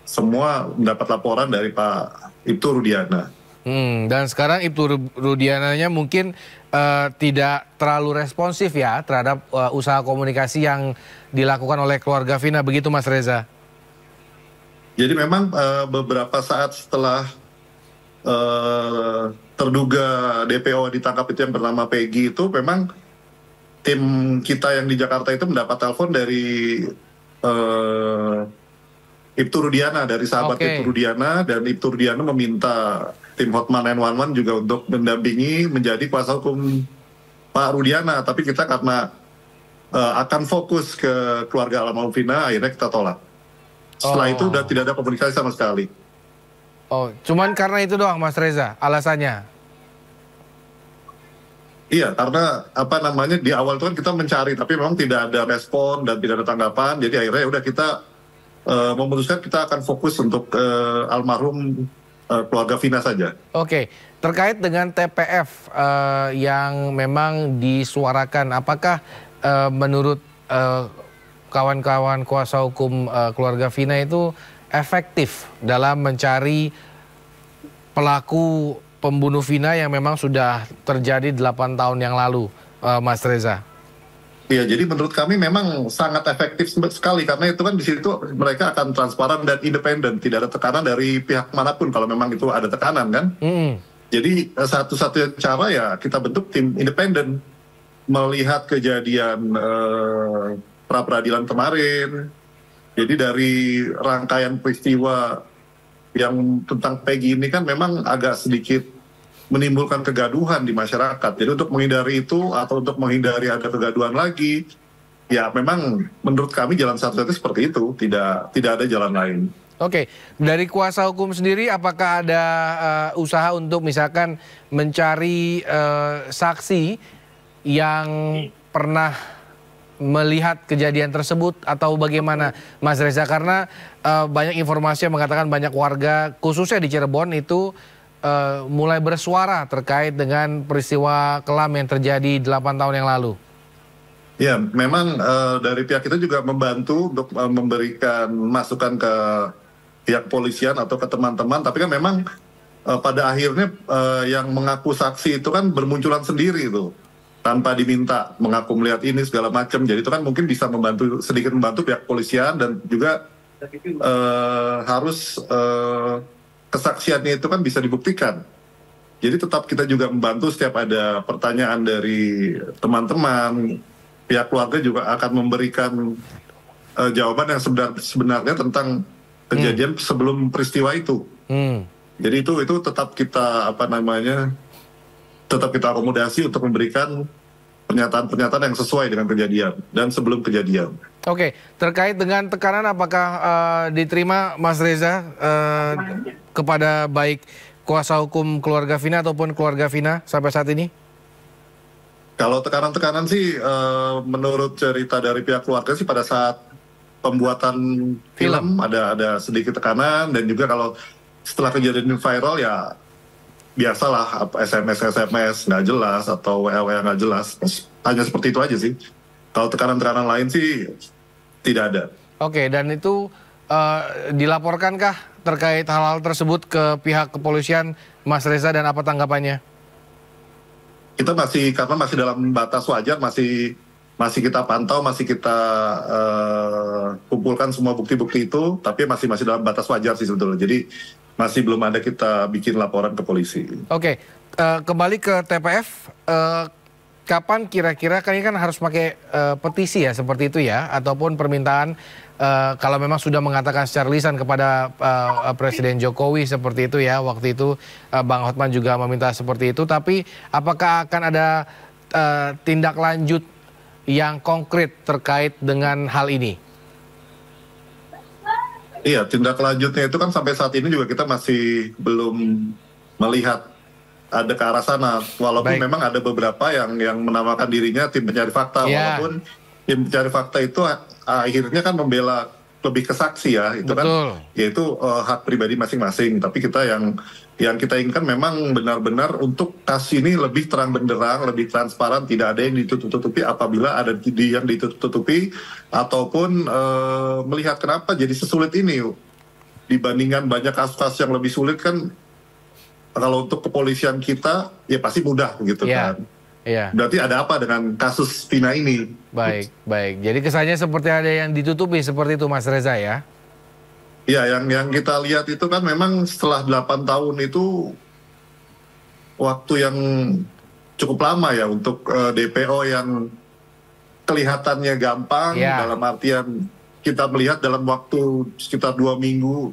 Speaker 6: semua mendapat laporan dari Pak Ibtu Rudiana.
Speaker 1: Dan sekarang Ibtu Rudiananya mungkin tidak terlalu responsif ya terhadap usaha komunikasi yang dilakukan oleh keluarga Vina, begitu Mas Reza?
Speaker 6: Jadi memang beberapa saat setelah terduga DPO ditangkap itu yang bernama Peggy itu, memang tim kita yang di Jakarta itu mendapat telepon dari Ibtu Rudiana, dari sahabat Ibtu Rudiana, dan Ibtu Rudiana meminta tim Hotman and Wanan juga untuk mendampingi menjadi kuasa hukum Pak Rudiana. Tapi kita karena akan fokus ke keluarga almarhum Vina, akhirnya kita tolak. Setelah itu udah tidak ada komunikasi sama sekali.
Speaker 1: Cuman karena itu doang Mas Reza alasannya?
Speaker 6: Iya, karena di awal itu kan kita mencari, tapi memang tidak ada respon dan tidak ada tanggapan. Jadi akhirnya udah kita memutuskan kita akan fokus untuk almarhum keluarga Vina saja.
Speaker 1: Oke, terkait dengan TPF yang memang disuarakan, apakah menurut kawan-kawan kuasa hukum keluarga Vina itu efektif dalam mencari pelaku pembunuh Vina yang memang sudah terjadi 8 tahun yang lalu, Mas Reza?
Speaker 6: Ya, jadi menurut kami memang sangat efektif sekali karena itu kan di situ mereka akan transparan dan independen, tidak ada tekanan dari pihak manapun kalau memang itu ada tekanan kan. Jadi satu-satunya cara ya kita bentuk tim independen melihat kejadian pra-peradilan kemarin. Jadi dari rangkaian peristiwa yang tentang Peggy ini kan memang agak sedikit menimbulkan kegaduhan di masyarakat. Jadi untuk menghindari itu atau untuk menghindari ada kegaduhan lagi, ya memang menurut kami jalan satu-satunya seperti itu, tidak ada jalan lain.
Speaker 1: Oke, dari kuasa hukum sendiri apakah ada usaha untuk misalkan mencari saksi yang pernah melihat kejadian tersebut atau bagaimana, Mas Reza? Karena banyak informasi yang mengatakan banyak warga khususnya di Cirebon itu mulai bersuara terkait dengan peristiwa kelam yang terjadi 8 tahun yang lalu.
Speaker 6: Ya, memang dari pihak kita juga membantu untuk memberikan masukan ke pihak polisian atau ke teman-teman, tapi kan memang pada akhirnya yang mengaku saksi itu kan bermunculan sendiri itu, tanpa diminta mengaku melihat ini segala macam. Jadi itu kan mungkin bisa sedikit membantu pihak polisian dan juga harus kesaksiannya itu kan bisa dibuktikan. Jadi tetap kita juga membantu setiap ada pertanyaan dari teman-teman, pihak keluarga juga akan memberikan jawaban yang sebenarnya tentang kejadian sebelum peristiwa itu. Jadi itu tetap kita tetap kita akomodasi untuk memberikan pernyataan-pernyataan yang sesuai dengan kejadian dan sebelum kejadian.
Speaker 1: Oke, terkait dengan tekanan apakah diterima Mas Reza kepada baik kuasa hukum keluarga Vina ataupun keluarga Vina sampai saat ini?
Speaker 6: Kalau tekanan-tekanan sih menurut cerita dari pihak keluarga sih pada saat pembuatan film ada sedikit tekanan, dan juga kalau setelah kejadian viral ya biasalah SMS nggak jelas atau WA nggak jelas, hanya seperti itu aja sih. Kalau tekanan-tekanan lain sih tidak ada.
Speaker 1: Oke, dan itu dilaporkankah terkait hal-hal tersebut ke pihak kepolisian, Mas Reza, dan apa tanggapannya?
Speaker 6: Kita karena masih dalam batas wajar, masih kita pantau, masih kita kumpulkan semua bukti-bukti itu, tapi masih dalam batas wajar sih sebetulnya. Jadi masih belum ada kita bikin laporan ke polisi. Oke,
Speaker 1: kembali ke TPF, kapan kira-kira, kan ini kan harus pakai petisi ya seperti itu ya, ataupun permintaan kalau memang sudah mengatakan secara lisan kepada Presiden Jokowi seperti itu ya, waktu itu Bang Hotman juga meminta seperti itu, tapi apakah akan ada tindak lanjut yang konkret terkait dengan hal ini?
Speaker 6: Iya, tindak lanjutnya itu kan sampai saat ini juga kita masih belum melihat ada ke arah sana. Walaupun memang ada beberapa yang menamakan dirinya tim pencari fakta. Walaupun tim pencari fakta itu akhirnya kan membela lebih ke saksi ya. Itu kan yaitu hak pribadi masing-masing. Tapi kita yang kita inginkan memang benar-benar untuk kasus ini lebih terang benderang, lebih transparan, tidak ada yang ditutup-tutupi. Apabila ada yang ditutup-tutupi ataupun melihat kenapa jadi sesulit ini dibandingkan banyak kasus-kasus yang lebih sulit kan. Kalau untuk kepolisian kita ya pasti mudah gitu kan. Berarti ada apa dengan kasus Vina ini?
Speaker 1: Baik. Jadi kesannya seperti ada yang ditutupi seperti itu, Mas Reza ya?
Speaker 6: Ya, yang kita lihat itu kan memang setelah 8 tahun itu waktu yang cukup lama ya untuk DPO yang kelihatannya gampang, dalam artian kita melihat dalam waktu sekitar 2 minggu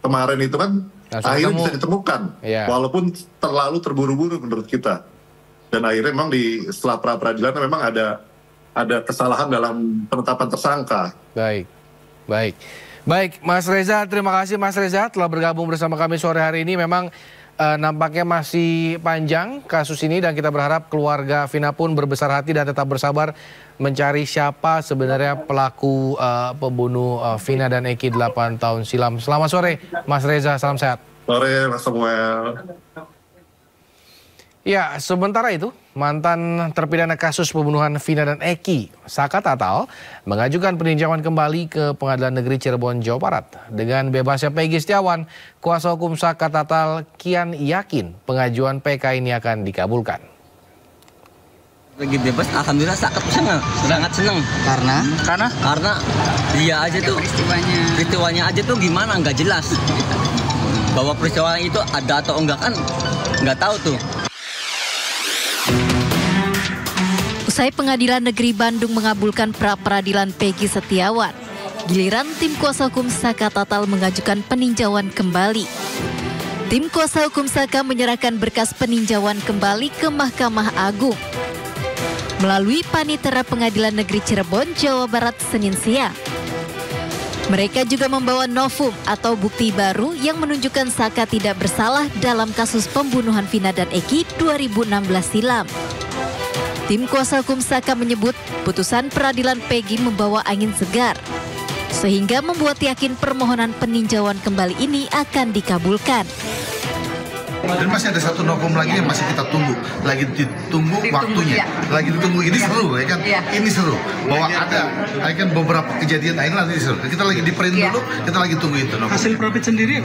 Speaker 6: kemarin itu kan akhirnya bisa ditemukan, walaupun terlalu terburu-buru menurut kita. Dan akhirnya memang setelah pra-peradilan memang ada kesalahan dalam penetapan tersangka.
Speaker 1: Baik, Mas Reza, terima kasih Mas Reza telah bergabung bersama kami sore hari ini. Memang nampaknya masih panjang kasus ini dan kita berharap keluarga Vina pun berbesar hati dan tetap bersabar mencari siapa sebenarnya pelaku pembunuh Vina dan Eki 8 tahun silam. Selamat sore Mas Reza, salam sehat.
Speaker 6: Sore, Mas Samuel.
Speaker 1: Ya, sementara itu, mantan terpidana kasus pembunuhan Vina dan Eki, Saka Tatal, mengajukan peninjauan kembali ke Pengadilan Negeri Cirebon, Jawa Barat. Dengan bebasnya Peggy Setiawan, kuasa hukum Saka Tatal kian yakin pengajuan PK ini akan dikabulkan.
Speaker 15: Lagi bebas, alhamdulillah sangat senang. Karena dia aja tuh peristiwanya aja tuh gimana nggak jelas. Bahwa peristiwa itu ada atau enggak kan nggak tahu tuh.
Speaker 16: Usai Pengadilan Negeri Bandung mengabulkan pra-peradilan Peggy Setiawan, giliran tim kuasa hukum Saka Tatal mengajukan peninjauan kembali. Tim kuasa hukum Saka menyerahkan berkas peninjauan kembali ke Mahkamah Agung melalui Panitera Pengadilan Negeri Cirebon, Jawa Barat, Senin siang. Mereka juga membawa novum atau bukti baru yang menunjukkan Saka tidak bersalah dalam kasus pembunuhan Vina dan Eki 2016 silam. Tim kuasa hukum Saka menyebut putusan peradilan Peggy membawa angin segar, sehingga membuat yakin permohonan peninjauan kembali ini akan dikabulkan.
Speaker 17: Dan masih ada satu novum lagi yang masih kita tunggu, lagi ditunggu waktunya, lagi ditunggu. Ini seru ya kan, ini seru bahwa ada kan beberapa kejadian lain nanti seru. Kita lagi di print dulu, kita lagi tunggu itu novum.
Speaker 18: Hasil Prapit sendiri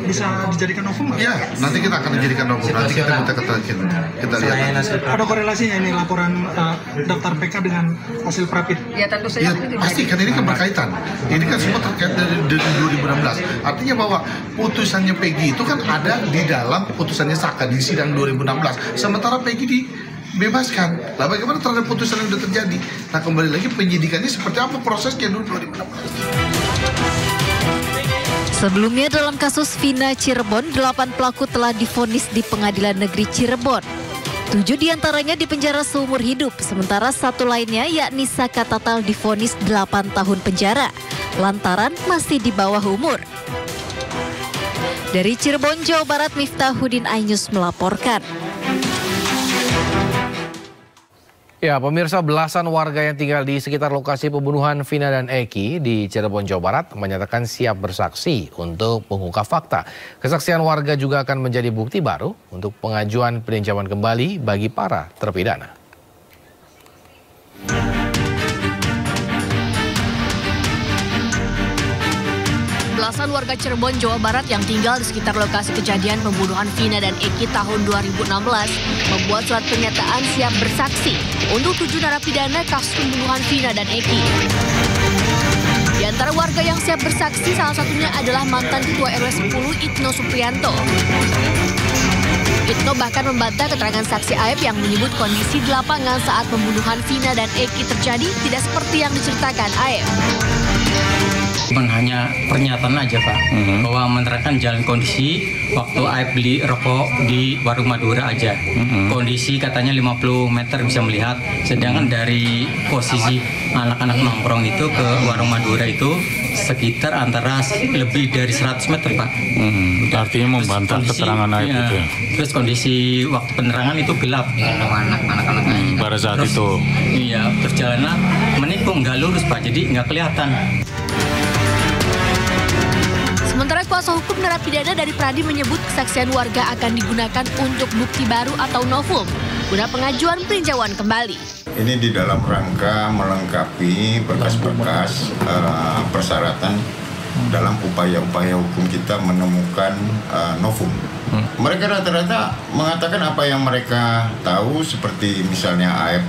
Speaker 18: bisa dijadikan novum?
Speaker 17: Ya, nanti kita akan dijadikan novum. Nanti kita minta keterangan, kita lihat.
Speaker 18: Ada korelasinya ini laporan daftar PK dengan hasil Prapit?
Speaker 17: Ya tentu saja. Ya, pasti kan ini kan berkaitan. Ini kan semua terkait dari 2016. Artinya bahwa putusannya Peggy itu kan ada di dalam putusannya Saka di sidang 2016. Sementara Peggy dibebaskan. Lah bagaimana terhadap putusan yang sudah terjadi? Nah kembali lagi penyidikannya seperti apa prosesnya 2016.
Speaker 16: Sebelumnya dalam kasus Vina Cirebon, 8 pelaku telah divonis di Pengadilan Negeri Cirebon. 7 diantaranya dipenjara seumur hidup, sementara 1 lainnya yakni Saka Tatal divonis 8 tahun penjara, lantaran masih di bawah umur. Dari Cirebon, Jawa Barat, Miftahuddin iNews melaporkan.
Speaker 1: Ya, pemirsa, belasan warga yang tinggal di sekitar lokasi pembunuhan Vina dan Eki di Cirebon, Jawa Barat menyatakan siap bersaksi untuk mengungkap fakta. Kesaksian warga juga akan menjadi bukti baru untuk pengajuan peninjauan kembali bagi para terpidana.
Speaker 19: Belasan warga Cirebon, Jawa Barat yang tinggal di sekitar lokasi kejadian pembunuhan Vina dan Eki tahun 2016 membuat surat pernyataan siap bersaksi untuk 7 narapidana kasus pembunuhan Vina dan Eki. Di antara warga yang siap bersaksi salah satunya adalah mantan Ketua RW 10 Itno Supriyanto. Itno bahkan membantah keterangan saksi Aep yang menyebut kondisi di lapangan saat pembunuhan Vina dan Eki terjadi tidak seperti yang diceritakan Aep.
Speaker 20: Bukan hanya pernyataan aja Pak, bahwa menerangkan jalan kondisi waktu Aep beli rokok di warung Madura aja. Kondisi katanya 50 meter bisa melihat, sedangkan dari posisi anak-anak nongkrong itu ke warung Madura itu sekitar antara lebih dari 100 meter Pak.
Speaker 11: Artinya membantah keterangan Aep itu.
Speaker 20: Terus kondisi waktu penerangan itu gelap. Anak-anak
Speaker 11: pada saat itu.
Speaker 20: Iya, perjalanan menikung nggak lurus Pak, jadi nggak kelihatan.
Speaker 19: Sementara kuasa hukum narapidana dari Pradi menyebut kesaksian warga akan digunakan untuk bukti baru atau novum guna pengajuan peninjauan kembali.
Speaker 21: Ini di dalam rangka melengkapi berkas-berkas persyaratan dalam upaya-upaya hukum kita menemukan novum. Mereka rata-rata mengatakan apa yang mereka tahu, seperti misalnya Aep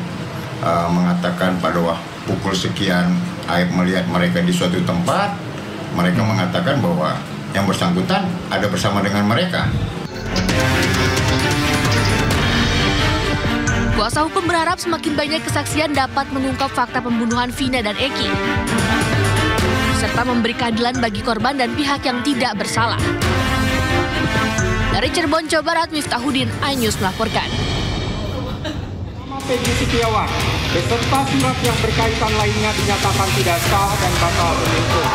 Speaker 21: mengatakan pada pukul sekian Aep melihat mereka di suatu tempat. Mereka mengatakan bahwa yang bersangkutan ada bersama dengan mereka.
Speaker 19: Kuasa hukum berharap semakin banyak kesaksian dapat mengungkap fakta pembunuhan Vina dan Eki, serta memberi keadilan bagi korban dan pihak yang tidak bersalah. Dari Cirebon, Jawa Barat, Miftahuddin iNews melaporkan.
Speaker 2: Peggy Setiawan beserta surat yang berkaitan lainnya dinyatakan tidak sah dan batal demi hukum.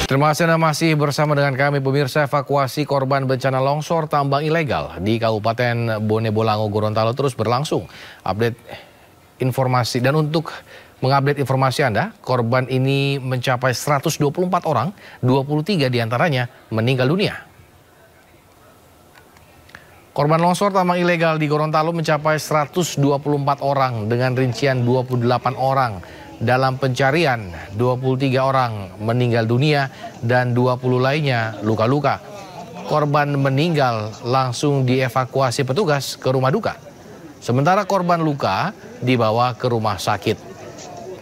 Speaker 1: Terima kasih Anda masih bersama dengan kami pemirsa. Evakuasi korban bencana longsor tambang ilegal di Kabupaten Bone Bolango, Gorontalo terus berlangsung. Update informasi dan untuk mengupdate informasi Anda, korban ini mencapai 124 orang, 23 diantaranya meninggal dunia. Korban longsor tambang ilegal di Gorontalo mencapai 124 orang dengan rincian 28 orang. Dalam pencarian, 23 orang meninggal dunia dan 20 lainnya luka-luka. Korban meninggal langsung dievakuasi petugas ke rumah duka. Sementara korban luka dibawa ke rumah sakit.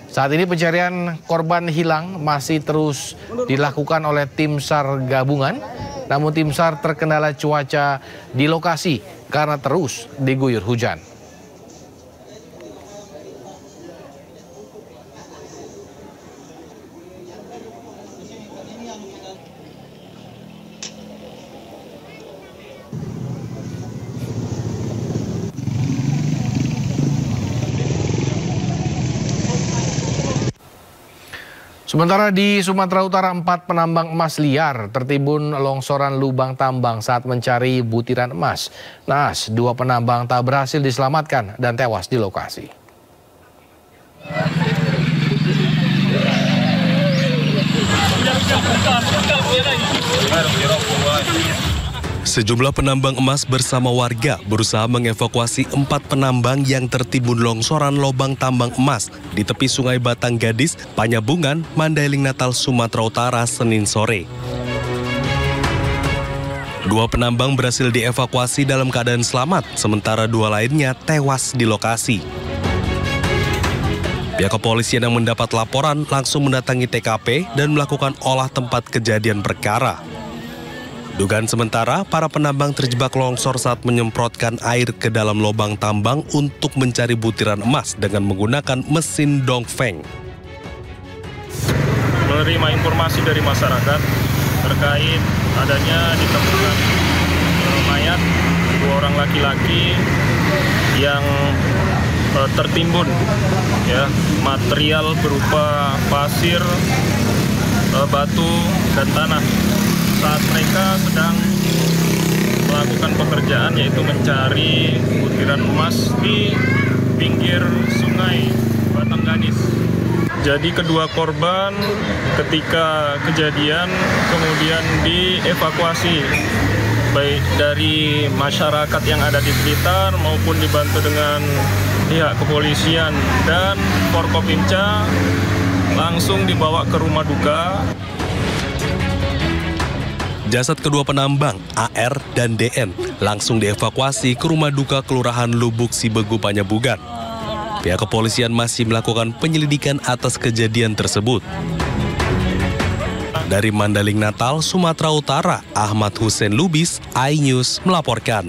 Speaker 1: Saat ini pencarian korban hilang masih terus dilakukan oleh tim SAR gabungan. Namun tim SAR terkendala cuaca di lokasi karena terus diguyur hujan. Sementara di Sumatera Utara, 4 penambang emas liar tertimbun longsoran lubang tambang saat mencari butiran emas. Naas, 2 penambang tak berhasil diselamatkan dan tewas di lokasi.
Speaker 4: Sejumlah penambang emas bersama warga berusaha mengevakuasi 4 penambang yang tertimbun longsoran lubang tambang emas di tepi Sungai Batang Gadis, Panyabungan, Mandailing Natal, Sumatera Utara, Senin sore. 2 penambang berhasil dievakuasi dalam keadaan selamat, sementara 2 lainnya tewas di lokasi. Pihak kepolisian yang mendapat laporan langsung mendatangi TKP dan melakukan olah tempat kejadian perkara. Dugaan sementara, para penambang terjebak longsor saat menyemprotkan air ke dalam lubang tambang untuk mencari butiran emas dengan menggunakan mesin dongfeng.
Speaker 22: Menerima informasi dari masyarakat terkait adanya ditemukan mayat 2 orang laki-laki yang tertimbun, ya, material berupa pasir, batu, dan tanah. Saat mereka sedang melakukan pekerjaan yaitu mencari butiran emas di pinggir sungai Batang Gadis. Jadi kedua korban ketika kejadian kemudian dievakuasi baik dari masyarakat yang ada di sekitar maupun dibantu dengan pihak kepolisian dan Forkopimda langsung dibawa ke rumah duka.
Speaker 4: Jasad kedua penambang, AR dan DN, langsung dievakuasi ke rumah duka Kelurahan Lubuk Sibegu, Panyabungan. Pihak kepolisian masih melakukan penyelidikan atas kejadian tersebut. Dari Mandailing Natal, Sumatera Utara, Ahmad Hussein Lubis, iNews melaporkan.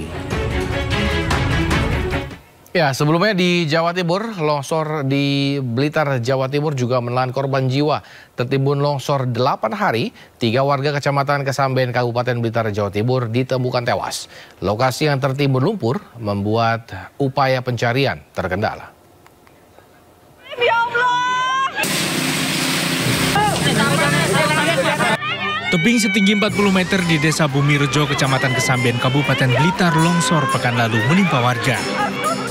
Speaker 1: Ya, sebelumnya di Jawa Timur, longsor di Blitar, Jawa Timur juga menelan korban jiwa. Tertimbun longsor 8 hari, 3 warga Kecamatan Kesamben, Kabupaten Blitar, Jawa Timur ditemukan tewas. Lokasi yang tertimbun lumpur membuat upaya pencarian terkendala.
Speaker 23: Tebing setinggi 40 meter di Desa Bumirejo, Kecamatan Kesamben, Kabupaten Blitar longsor pekan lalu menimpa warga.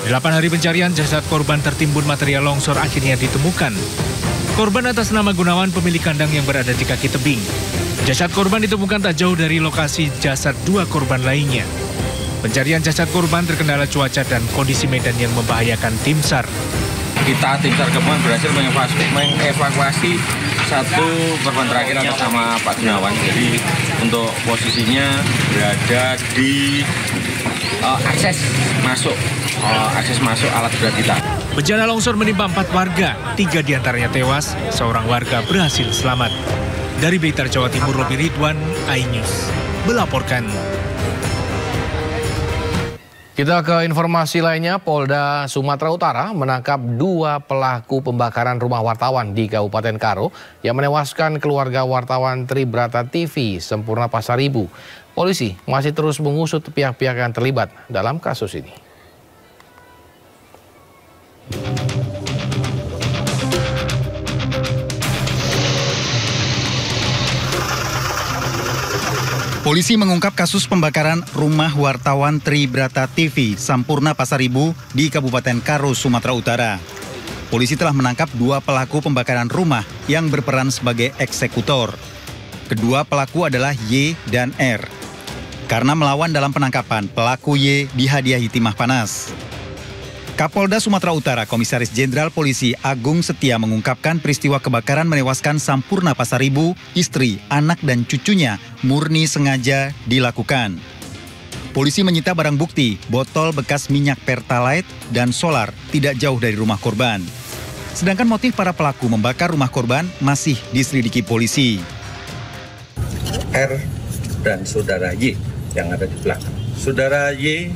Speaker 23: 8 hari pencarian, jasad korban tertimbun material longsor akhirnya ditemukan. Korban atas nama Gunawan, pemilik kandang yang berada di kaki tebing. Jasad korban ditemukan tak jauh dari lokasi jasad 2 korban lainnya. Pencarian jasad korban terkendala cuaca dan kondisi medan yang membahayakan tim SAR.
Speaker 24: Kita tim SAR gabungan berhasil mengevakuasi 1 korban terakhir atas nama Pak Gunawan. Jadi untuk posisinya berada di akses masuk alat berat kita.
Speaker 23: Bencana longsor menimpa 4 warga, 3 diantaranya tewas, 1 warga berhasil selamat. Dari Blitar, Jawa Timur, Robi Ridwan, iNews melaporkan.
Speaker 1: Kita ke informasi lainnya, Polda Sumatera Utara menangkap 2 pelaku pembakaran rumah wartawan di Kabupaten Karo yang menewaskan keluarga wartawan Tribrata TV Sempurna Pasaribu. Polisi masih terus mengusut pihak-pihak yang terlibat dalam kasus ini.
Speaker 5: Polisi mengungkap kasus pembakaran rumah wartawan Tribrata TV Sampurna Pasaribu di Kabupaten Karo, Sumatera Utara. Polisi telah menangkap 2 pelaku pembakaran rumah yang berperan sebagai eksekutor. Kedua pelaku adalah Y dan R. Karena melawan dalam penangkapan, pelaku Y dihadiahi timah panas. Kapolda Sumatera Utara Komisaris Jenderal Polisi Agung Setia mengungkapkan peristiwa kebakaran menewaskan Sampurna Pasaribu, istri, anak dan cucunya murni sengaja dilakukan. Polisi menyita barang bukti, botol bekas minyak Pertalite dan solar tidak jauh dari rumah korban. Sedangkan motif para pelaku membakar rumah korban masih diselidiki polisi.
Speaker 7: R dan saudara Y yang ada di belakang. Saudara Y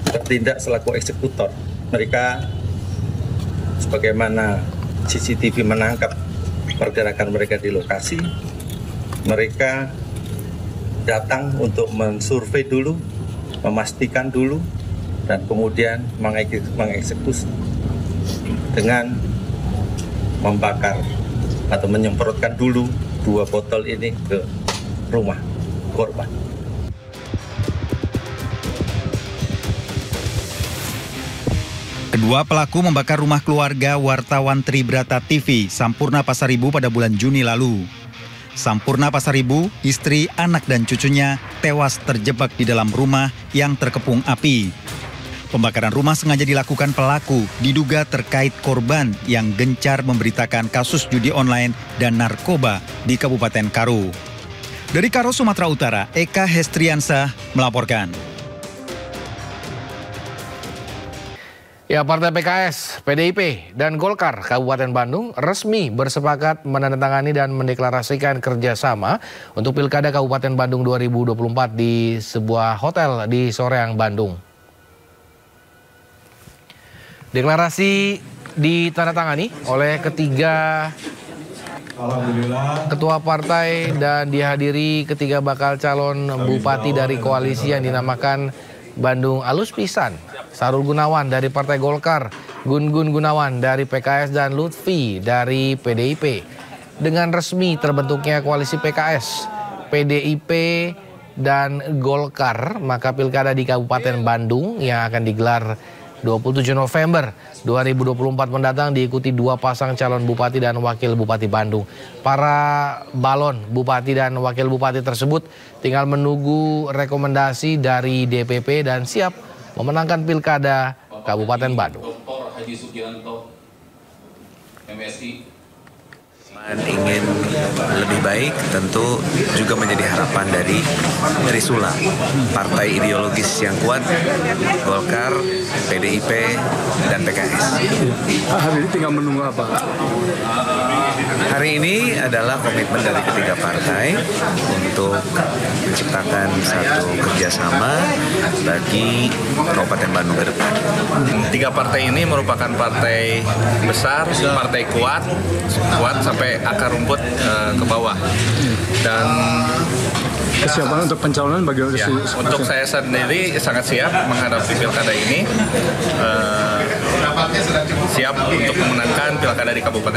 Speaker 7: bertindak selaku eksekutor. Mereka sebagaimana CCTV menangkap pergerakan mereka di lokasi, mereka datang untuk mensurvei dulu, memastikan dulu, dan kemudian mengeksekusi dengan membakar atau menyemprotkan dulu 2 botol ini ke rumah korban.
Speaker 5: Kedua pelaku membakar rumah keluarga wartawan Tribrata TV Sampurna Pasaribu pada bulan Juni lalu. Sampurna Pasaribu, istri, anak dan cucunya tewas terjebak di dalam rumah yang terkepung api. Pembakaran rumah sengaja dilakukan pelaku diduga terkait korban yang gencar memberitakan kasus judi online dan narkoba di Kabupaten Karo. Dari Karo, Sumatera Utara, Eka Hestriansah melaporkan.
Speaker 1: Ya, Partai PKS, PDIP, dan Golkar Kabupaten Bandung resmi bersepakat menandatangani dan mendeklarasikan kerjasama untuk Pilkada Kabupaten Bandung 2024 di sebuah hotel di Soreang, Bandung. Deklarasi ditandatangani oleh ketiga ketua partai dan dihadiri ketiga bakal calon bupati dari koalisi yang dinamakan Bandung Alus Pisan. Sarul Gunawan dari Partai Golkar, Gun-Gun Gunawan dari PKS, dan Lutfi dari PDIP. Dengan resmi terbentuknya koalisi PKS, PDIP, dan Golkar, maka Pilkada di Kabupaten Bandung yang akan digelar 27 November 2024 mendatang diikuti 2 pasang calon bupati dan wakil bupati Bandung. Para balon bupati dan wakil bupati tersebut tinggal menunggu rekomendasi dari DPP dan siap memenangkan Pilkada Kabupaten Bandung.
Speaker 8: Ingin lebih baik tentu juga menjadi harapan dari Trisula, partai ideologis yang kuat, Golkar, PDIP, dan PKS.
Speaker 9: Hari ini tinggal menunggu apa?
Speaker 8: Hari ini adalah komitmen dari ketiga partai untuk menciptakan satu kerjasama bagi Kabupaten Bandung ke depan.
Speaker 25: 3 partai ini merupakan partai besar, partai kuat sampai akar rumput ke bawah. Dan
Speaker 9: kesiapan untuk pencalonan bagaimana?
Speaker 25: Ya, untuk saya sendiri sangat siap menghadapi pilkada ini, siap untuk memenangkan pilkada di Kabupaten